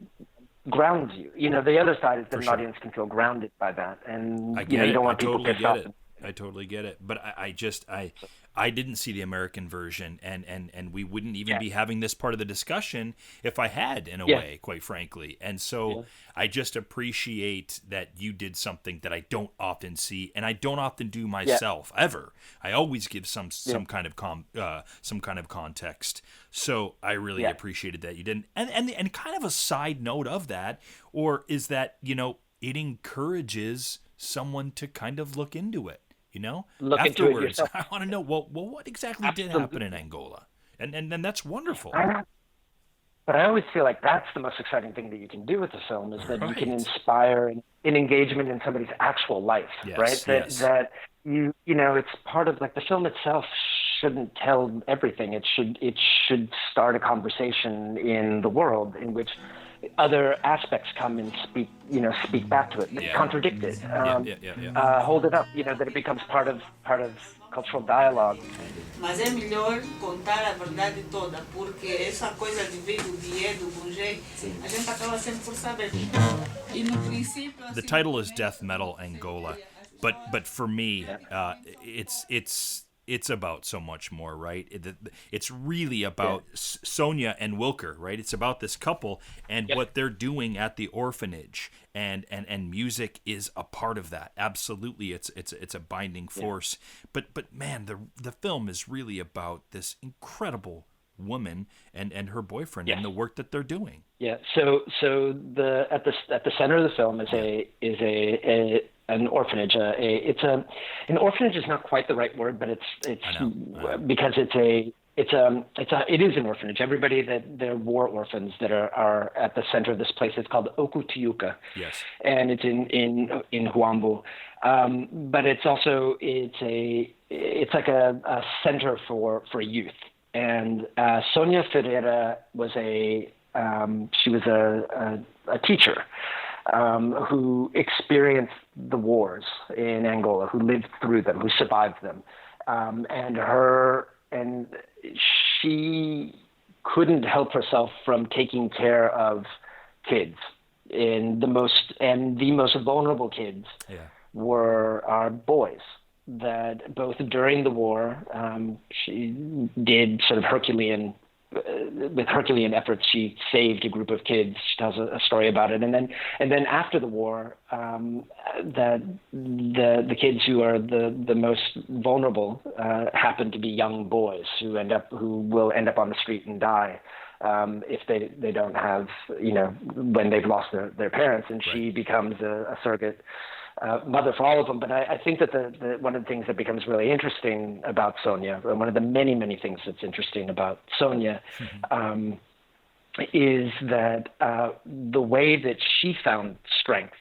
grounds you. You know, the other side is that an audience can feel grounded by that, and you don't want people pissed off. I totally get it. But I didn't see the American version, and we wouldn't even be having this part of the discussion if I had, in a way, quite frankly. And so I just appreciate that you did something that I don't often see, and I don't often do myself ever. I always give some kind of context. So I really appreciated that you didn't. And kind of a side note of that, or is that, you know, it encourages someone to kind of look into it. You know, look afterwards, into it yourself. I want to know, well, what exactly did happen in Angola? And that's wonderful. But I always feel like that's the most exciting thing that you can do with the film, is that you can inspire an engagement in somebody's actual life, right? That you know, it's part of, like, the film itself shouldn't tell everything. It should start a conversation in the world in which other aspects come and speak back to it, contradict it, hold it up, you know, that it becomes part of cultural dialogue. Mas é melhor contar a verdade toda, porque essa coisa de ver o dinheiro com jeito, a gente acaba sempre por saber. E no princípio, the title is Death Metal Angola, but for me, it's about so much more, right? It's really about Sonia and Wilker, right? It's about this couple and what they're doing at the orphanage, and music is a part of that. Absolutely, it's a binding force. But man, the film is really about this incredible woman and her boyfriend and the work that they're doing. Yeah. So at the center of the film is an orphanage. An orphanage is not quite the right word, but it's I know. Because it is an orphanage. Everybody they're war orphans that are at the center of this place. It's called Okutiuka. Yes. And it's in Huambo. But it's like a center for youth. And Sonia Ferreira was a teacher who experienced the wars in Angola, who lived through them, who survived them, and she couldn't help herself from taking care of kids. The most vulnerable kids were our boys. That both during the war, she did sort of Herculean efforts. She saved a group of kids. She tells a story about it, and then after the war, that the kids who are the most vulnerable happen to be young boys who will end up on the street and die if they don't have, you know, when they've lost their parents, and she becomes a surrogate mother for all of them. But I think that the one of the things that becomes really interesting about Sonia, and one of the many, many things that's interesting about Sonia, is that the way that she found strength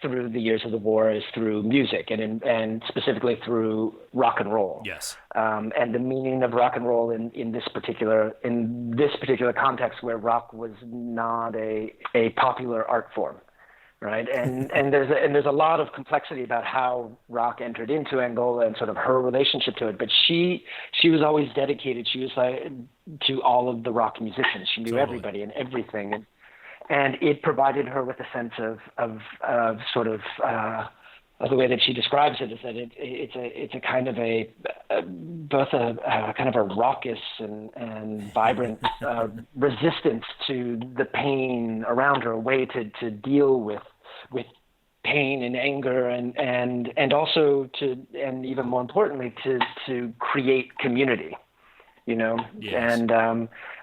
through the years of the war is through music, and specifically through rock and roll. Yes. And the meaning of rock and roll in this particular context, where rock was not a popular art form. Right, and there's a lot of complexity about how rock entered into Angola and sort of her relationship to it. But she was always dedicated. She was like to all of the rock musicians. She knew everybody and everything, and it provided her with a sense of sort of the way that she describes it is that it's a kind of both a kind of a raucous and vibrant resistance to the pain around her, a way to deal with pain and anger and also and even more importantly to create community, you know. Yes.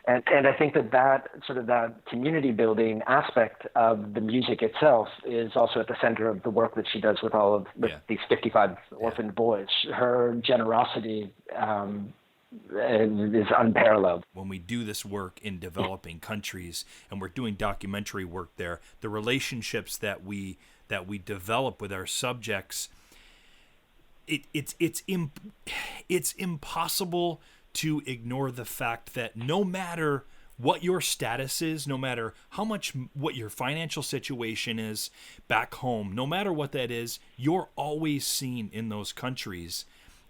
And I think that sort of that community building aspect of the music itself is also at the center of the work that she does with these 55 orphaned boys. Her generosity is unparalleled. When we do this work in developing countries and we're doing documentary work there, the relationships that we develop with our subjects, it's impossible to ignore the fact that no matter what your status is, no matter what your financial situation is back home, no matter what that is, you're always seen in those countries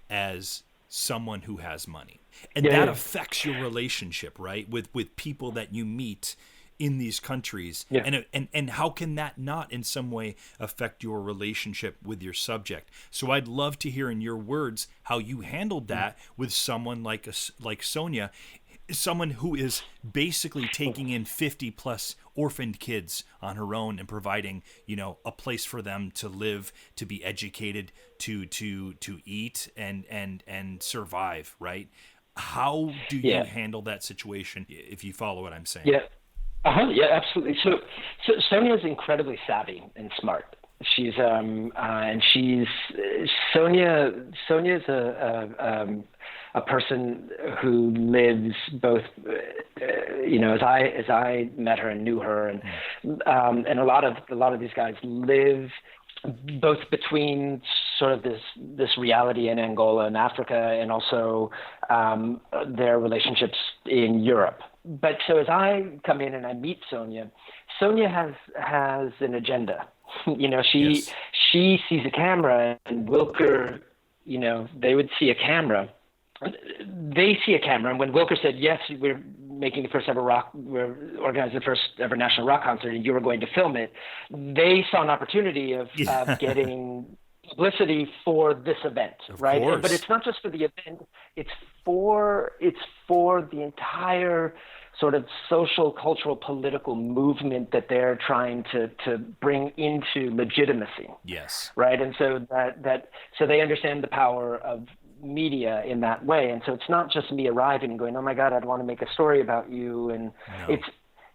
as someone who has money. And that affects your relationship, right? With people that you meet in these countries. Yeah. And how can that not in some way affect your relationship with your subject? So I'd love to hear in your words how you handled that with someone like Sonia, someone who is basically taking in 50 plus orphaned kids on her own and providing, a place for them to live, to be educated, to eat and survive, right? How do you handle that situation, if you follow what I'm saying? Yeah. Yeah, absolutely. So Sonia is incredibly savvy and smart. She's Sonia's a person who lives both, as I met her and knew her, and a lot of these guys live both between sort of this reality in Angola and Africa, and also their relationships in Europe. But so as I come in and I meet Sonia has an agenda. She sees a camera, and Wilker, they would see a camera. They see a camera, and when Wilker said, yes, we're organizing the first ever national rock concert, and you were going to film it, they saw an opportunity of getting publicity for this event, right? But it's not just for the event; it's for the entire sort of social, cultural, political movement that they're trying to bring into legitimacy. Yes. Right, and so so they understand the power of media in that way, and so it's not just me arriving and going, oh my God, I'd want to make a story about you, and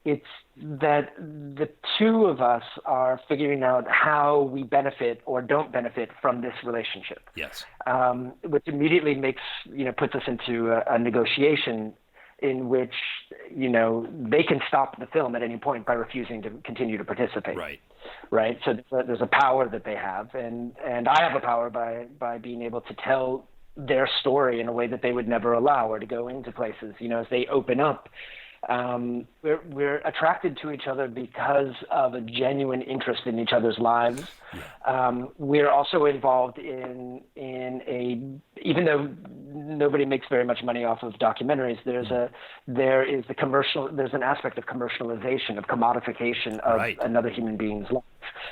it's that the two of us are figuring out how we benefit or don't benefit from this relationship. Yes. Which immediately puts us into a negotiation in which, they can stop the film at any point by refusing to continue to participate. Right. Right. So there's a power that they have, and I have a power by being able to tell their story in a way that they would never allow, or to go into places, as they open up. We're attracted to each other because of a genuine interest in each other's lives. Yeah. We're also involved in even though nobody makes very much money off of documentaries, there's an aspect of commercialization, of commodification of another human being's life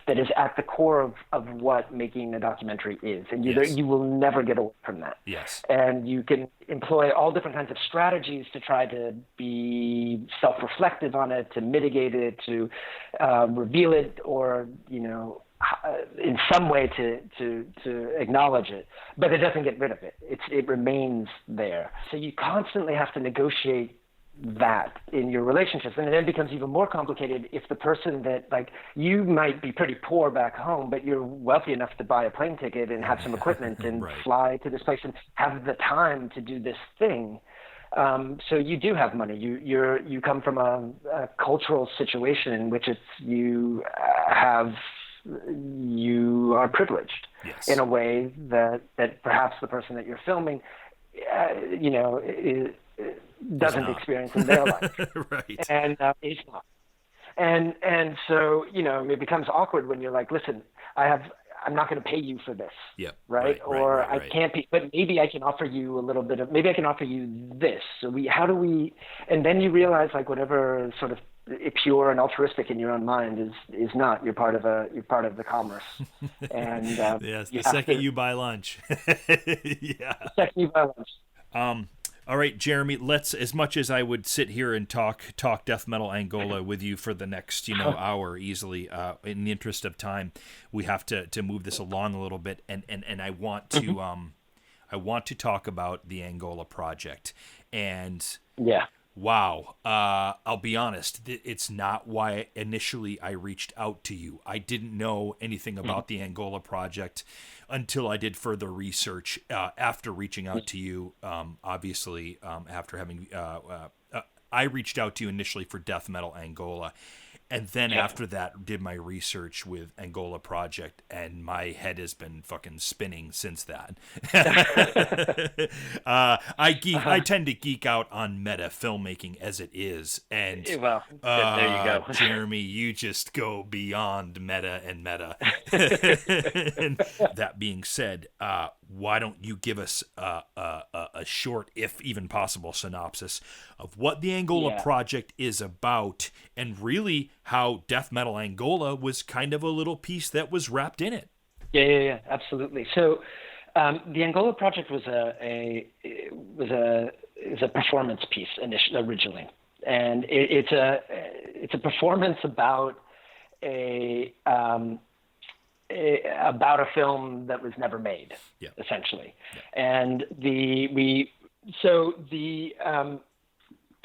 that is at the core of what making a documentary is. And you will never get away from that. Yes. And you can employ all different kinds of strategies to try to be self-reflective on it, to mitigate it, to reveal it, or, in some way to acknowledge it, but it doesn't get rid of it. It remains there. So you constantly have to negotiate that in your relationships, and it then becomes even more complicated if the person that, like, you might be pretty poor back home, but you're wealthy enough to buy a plane ticket and have some equipment and fly to this place and have the time to do this thing. So you do have money. You come from a cultural situation in which you are privileged in a way that perhaps the person that you're filming, doesn't experience in their life. Right. And it's not. And so, it becomes awkward when you're like, listen, I'm not going to pay you for this. Yep. Right. Or I can't pay, but maybe I can offer you maybe I can offer you this. So and then you realize, like, whatever sort of pure and altruistic in your own mind is not. You're part of the commerce. And yes, the second you buy lunch. Yeah. The second you buy lunch. All right, Jeremy, let's, as much as I would sit here and talk death metal Angola with you for the next, hour easily, in the interest of time, we have to move this along a little bit. And I want to, I want to talk about the Angola Project. And Wow. I'll be honest. It's not why initially I reached out to you. I didn't know anything about the Angola Project until I did further research after reaching out to you. Obviously, after having, I reached out to you initially for Death Metal Angola. And then after that, did my research with Angola Project, and my head has been fucking spinning since that. I tend to geek out on meta filmmaking as it is, and Well, there you go. Jeremy, you just go beyond meta and meta. And that being said, why don't you give us a short, if even possible, synopsis of what the Angola Project is about, and really how Death Metal Angola was kind of a little piece that was wrapped in it. Yeah, absolutely. So the Angola Project was a performance piece originally, and it's a performance about a film that was never made, essentially. And so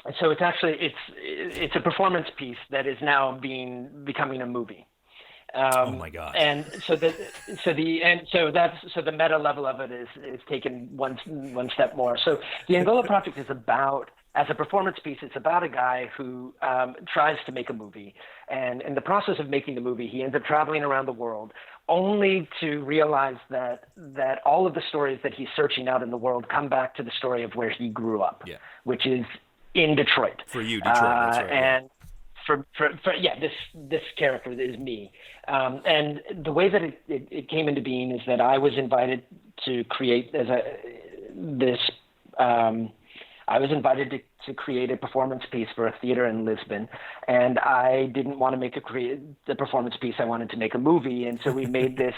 it's a performance piece that is now becoming a movie. Oh my God! And so the meta level of it is taken one step more. So the Angola Project is about, as a performance piece, it's about a guy who tries to make a movie, and in the process of making the movie, he ends up traveling around the world, only to realize that all of the stories that he's searching out in the world come back to the story of where he grew up, which is in Detroit. For you, Detroit, that's right. And for this character is me. And the way that it came into being is that I was invited to create to create a performance piece for a theater in Lisbon, and I didn't want to make the performance piece. I wanted to make a movie, and so we made this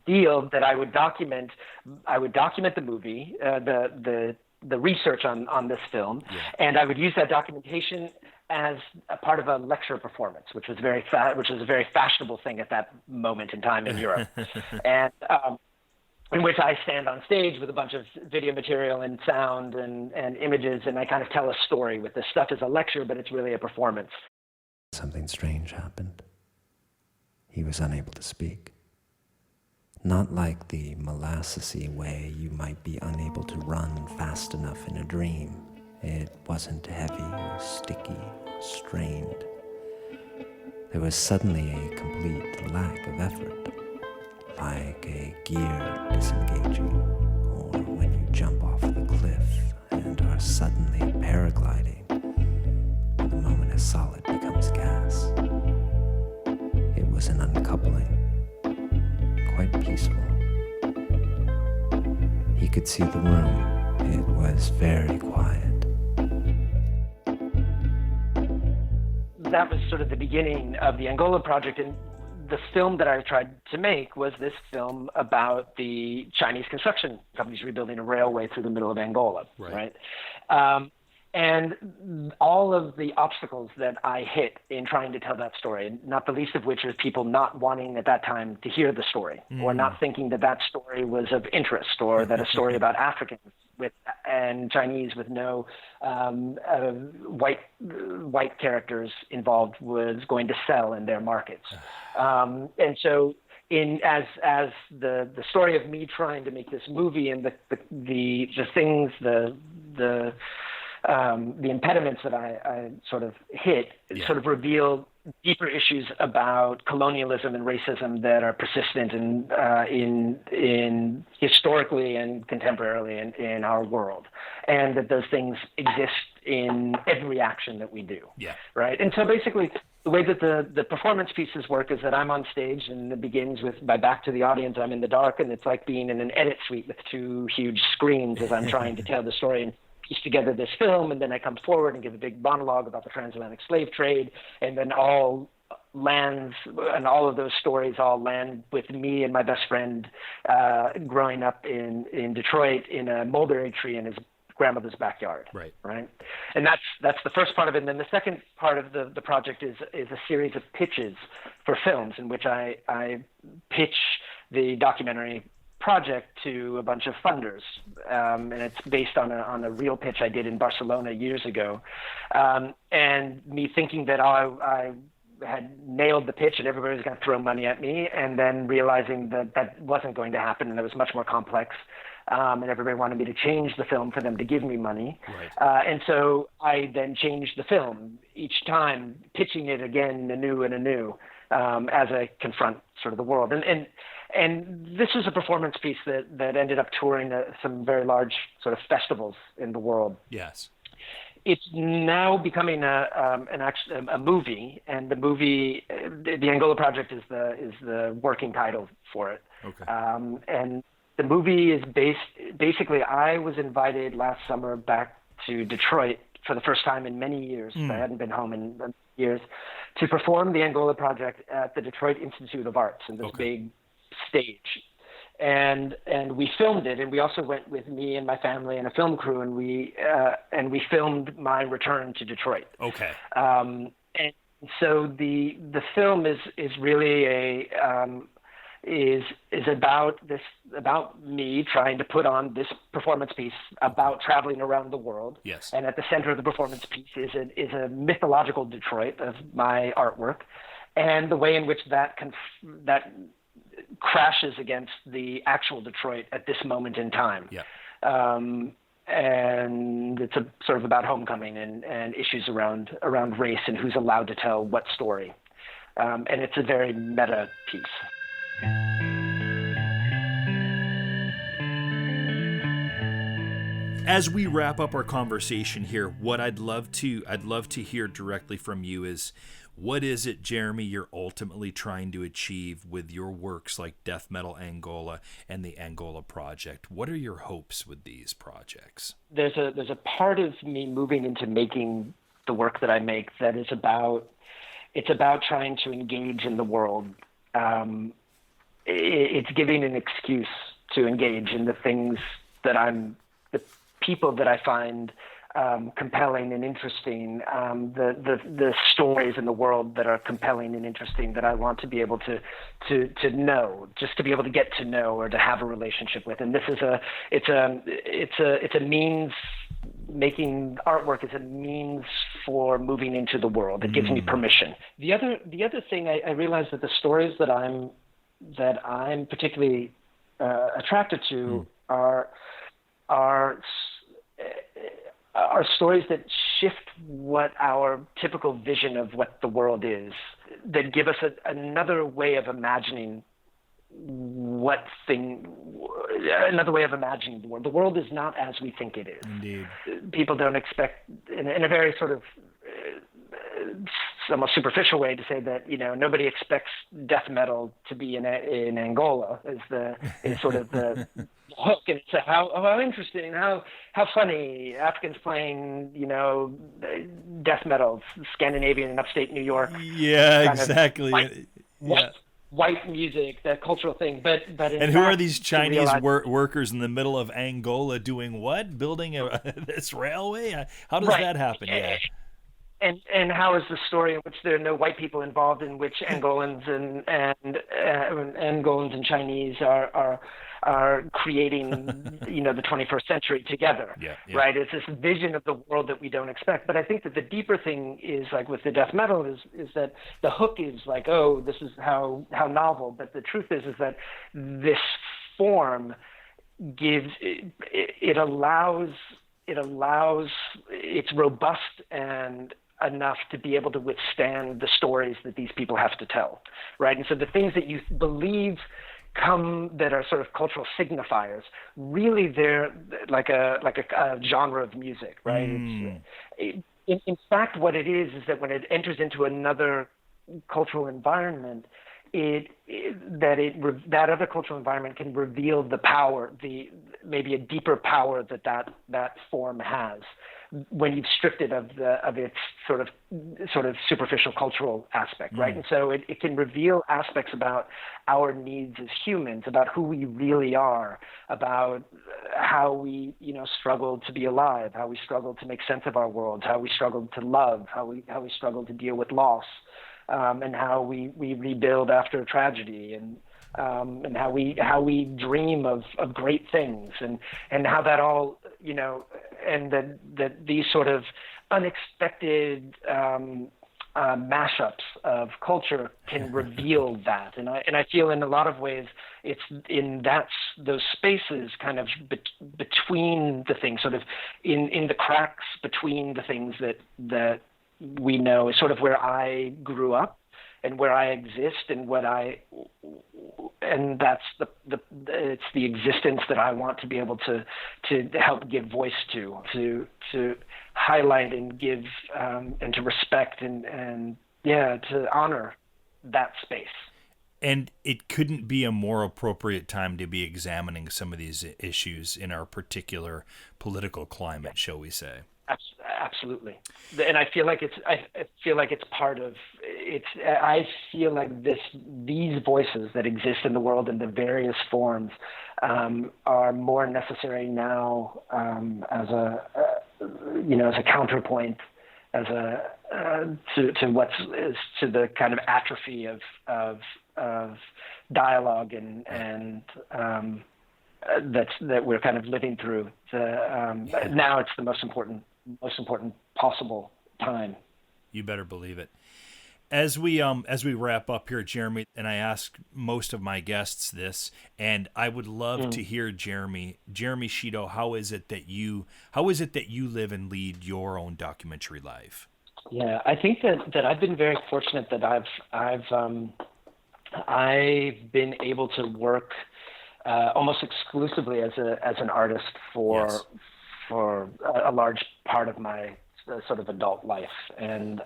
deal that I would document the movie, the research on this film, and I would use that documentation as a part of a lecture performance, which was a very fashionable thing at that moment in time in Europe, and in which I stand on stage with a bunch of video material and sound and images, and I kind of tell a story with this stuff as a lecture, but it's really a performance. Something strange happened. He was unable to speak. Not like the molassesy way you might be unable to run fast enough in a dream. It wasn't heavy or sticky or strained. There was suddenly a complete lack of effort, like a gear disengaging, or when you jump off the cliff and are suddenly paragliding. The moment a solid becomes gas. It was an uncoupling, quite peaceful. He could see the room. It was very quiet. That was sort of the beginning of the Angola Project, and the film that I tried to make was this film about the Chinese construction companies rebuilding a railway through the middle of Angola, right? And all of the obstacles that I hit in trying to tell that story, not the least of which is people not wanting at that time to hear the story, or not thinking that story was of interest, or that a story about Africans and Chinese with no white characters involved was going to sell in their markets. And so as the story of me trying to make this movie and the things, the impediments that I sort of hit sort of reveal deeper issues about colonialism and racism that are persistent in historically and contemporarily in our world, and that those things exist in every action that we do. Right. And so basically the way that the performance pieces work is that I'm on stage, and it begins with my back to the audience. I'm in the dark, and it's like being in an edit suite with two huge screens as I'm trying to tell the story and piece together this film. And then I come forward and give a big monologue about the transatlantic slave trade, and then all of those stories all land with me and my best friend growing up in Detroit in a mulberry tree in his grandmother's backyard. Right. And that's the first part of it. And then the second part of the project is a series of pitches for films in which I pitch the documentary project to a bunch of funders, and it's based on a real pitch I did in Barcelona years ago, and me thinking that I had nailed the pitch and everybody was going to throw money at me, and then realizing that that wasn't going to happen and it was much more complex. And everybody wanted me to change the film for them to give me money. Right. And so I then changed the film each time, pitching it again anew and anew, as I confront sort of the world. And this is a performance piece that ended up touring some very large sort of festivals in the world. Yes. It's now becoming a movie, and the movie, the Angola Project, is the working title for it. Okay. And the movie is basically, I was invited last summer back to Detroit for the first time in many years. I hadn't been home in years, to perform the Angola Project at the Detroit Institute of Arts in this big stage. And we filmed it, and we also went with me and my family and a film crew, and we filmed my return to Detroit. Okay. And so the film is really is about me trying to put on this performance piece about traveling around the world. Yes. And at the center of the performance piece is a mythological Detroit of my artwork, and the way in which that crashes against the actual Detroit at this moment in time. Yeah. And it's sort of about homecoming and issues around race and who's allowed to tell what story. And it's a very meta piece. As we wrap up our conversation here, what I'd love to hear directly from you is, what is it, Jeremy, you're ultimately trying to achieve with your works like Death Metal Angola and the Angola Project? What are your hopes with these projects? There's a part of me moving into making the work that I make that is about trying to engage in the world. It's giving an excuse to engage in the things the people that I find compelling and interesting, the stories in the world that are compelling and interesting that I want to be able to know, just to be able to get to know or to have a relationship with. And this is it's a means. Making artwork is a means for moving into the world. It gives me permission. The other thing I realize that the stories that I'm particularly attracted to are stories that shift what our typical vision of what the world is, that give us another way of imagining another way of imagining the world. The world is not as we think it is. Indeed. People don't expect, in a very sort of somewhat superficial way, to say that, nobody expects death metal to be in Angola is sort of the hook. And it's how interesting, how funny, Africans playing, death metal, Scandinavian and upstate New York. Yeah, exactly. White music, that cultural thing, but and who are these Chinese workers in the middle of Angola doing what? Building this railway? How does that happen? Yeah. And how is the story in which there are no white people involved, in which Angolans and Angolans and Chinese are creating the 21st century together, right? It's this vision of the world that we don't expect. But I think that the deeper thing is, like with the death metal, is that the hook is like, oh, this is how novel. But the truth is that this form gives it allows it's robust and enough to be able to withstand the stories that these people have to tell, right? And so the things that you believe that are sort of cultural signifiers, really they're like a genre of music, right? In fact, what it is that when it enters into another cultural environment, that other cultural environment can reveal the power, maybe a deeper power that form has, when you've stripped it of its sort of superficial cultural aspect, right? And so it can reveal aspects about our needs as humans, about who we really are, about how we struggle to be alive, how we struggle to make sense of our world, how we struggle to love, how we struggle to deal with loss, and how we rebuild after a tragedy. And and how we dream of great things, and how that all, and that these sort of unexpected mashups of culture can reveal that. And I feel in a lot of ways it's in those spaces kind of between the things, sort of in the cracks between the things that we know, is sort of where I grew up and where I exist, and that's it's the existence that I want to be able to help give voice to highlight and give and to respect and to honor that space. And it couldn't be a more appropriate time to be examining some of these issues in our particular political climate, shall we say? Absolutely. And I feel like it's part of it's. I feel like these voices that exist in the world in the various forms are more necessary now as a counterpoint, as to the kind of atrophy of dialogue and that we're kind of living through. Now it's the most important possible time. You better believe it. As we wrap up here, Jeremy, and I ask most of my guests this, and I would love to hear Jeremy Shido, how is it that you live and lead your own documentary life? Yeah, I think that I've been very fortunate that I've been able to work almost exclusively as an artist for a large part of my sort of adult life, and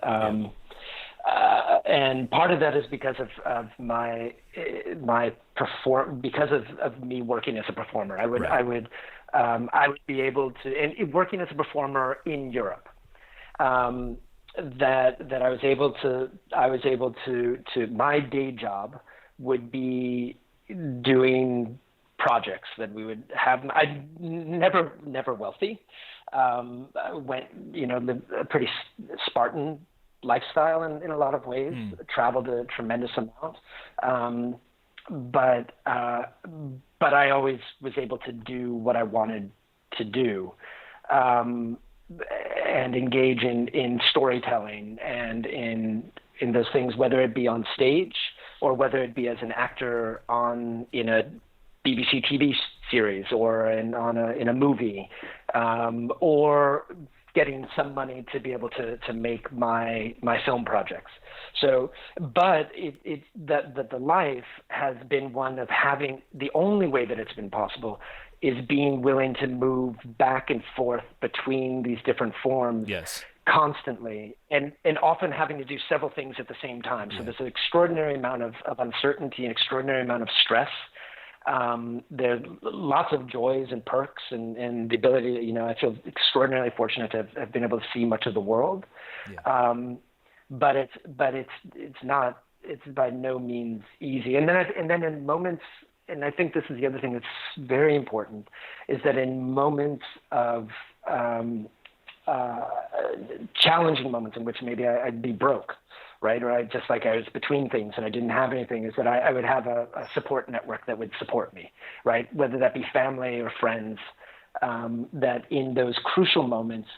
part of that is because of because of me working as a performer. I would be able to, and working as a performer in Europe, that I was able to my day job would be doing projects that we would have. I never wealthy. Lived a pretty Spartan lifestyle in a lot of ways. Traveled a tremendous amount, but I always was able to do what I wanted to do, and engage in storytelling and in those things, whether it be on stage or whether it be as an actor in a BBC TV series or in a movie, or getting some money to be able to make my film projects. So, but the life has been one of having, the only way that it's been possible is being willing to move back and forth between these different forms. Yes. Constantly, and often having to do several things at the same time. So there's an extraordinary amount of uncertainty, an extraordinary amount of stress. There's lots of joys and perks and the ability, I feel extraordinarily fortunate to have been able to see much of the world. Yeah. But it's by no means easy. And then in moments, and I think this is the other thing that's very important, is that in moments of challenging moments in which maybe I'd be broke, right? Or I was between things and I didn't have anything, is that I would have a support network that would support me, right? Whether that be family or friends, that in those crucial moments,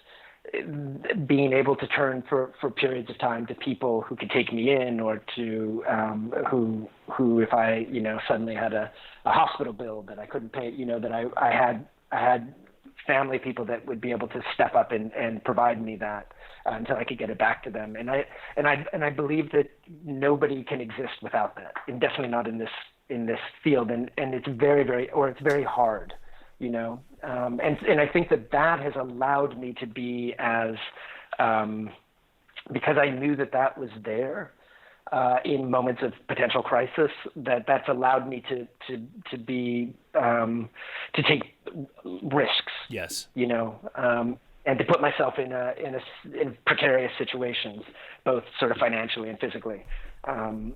being able to turn for periods of time to people who could take me in, or to who if I suddenly had a hospital bill that I couldn't pay, that I had family people that would be able to step up and provide me that until I could get it back to them. And I believe that nobody can exist without that, and definitely not in this field. And it's it's very hard, and I think that has allowed me to be as, because I knew that was there, in moments of potential crisis, that's allowed me to be to take risks. Yes. And to put myself in precarious situations, both sort of financially and physically. And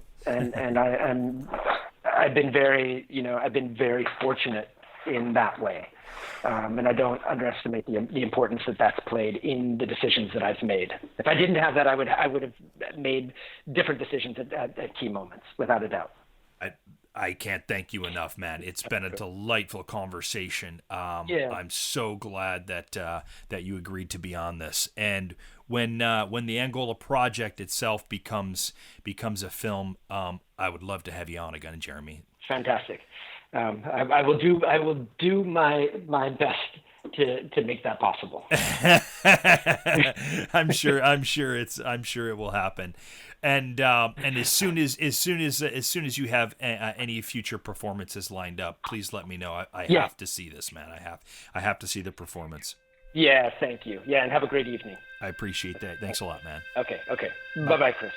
I've been very fortunate in that way. And I don't underestimate the importance that's played in the decisions that I've made. If I didn't have that, I would have made different decisions at key moments, without a doubt. I can't thank you enough, man. It's been a delightful conversation. Yeah. I'm so glad that that you agreed to be on this. And when the Angola Project itself becomes a film, I would love to have you on again, Jeremy. Fantastic. I will do my best to make that possible. I'm sure it will happen. And as soon as you have any future performances lined up, please let me know. I Yeah. have to see this, man. I have to see the performance. Yeah, thank you. Yeah, and have a great evening. I appreciate that. Thanks a lot, man. Okay. Bye-bye, Chris.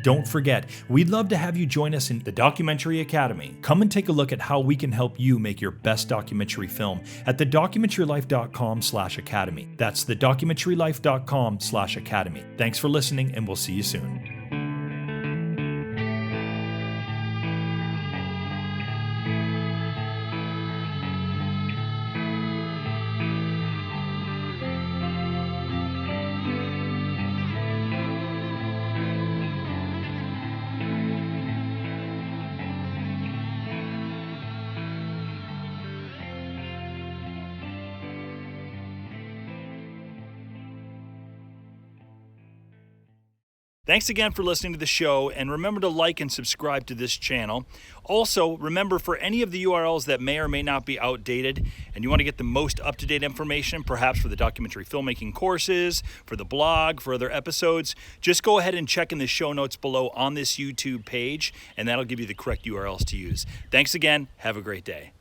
Don't forget, we'd love to have you join us in the Documentary Academy. Come and take a look at how we can help you make your best documentary film at thedocumentarylife.com/academy. That's thedocumentarylife.com/academy. Thanks for listening, and we'll see you soon. Thanks again for listening to the show, and remember to like and subscribe to this channel. Also, remember, for any of the URLs that may or may not be outdated and you want to get the most up-to-date information, perhaps for the documentary filmmaking courses, for the blog, for other episodes, just go ahead and check in the show notes below on this YouTube page, and that'll give you the correct URLs to use. Thanks again. Have a great day.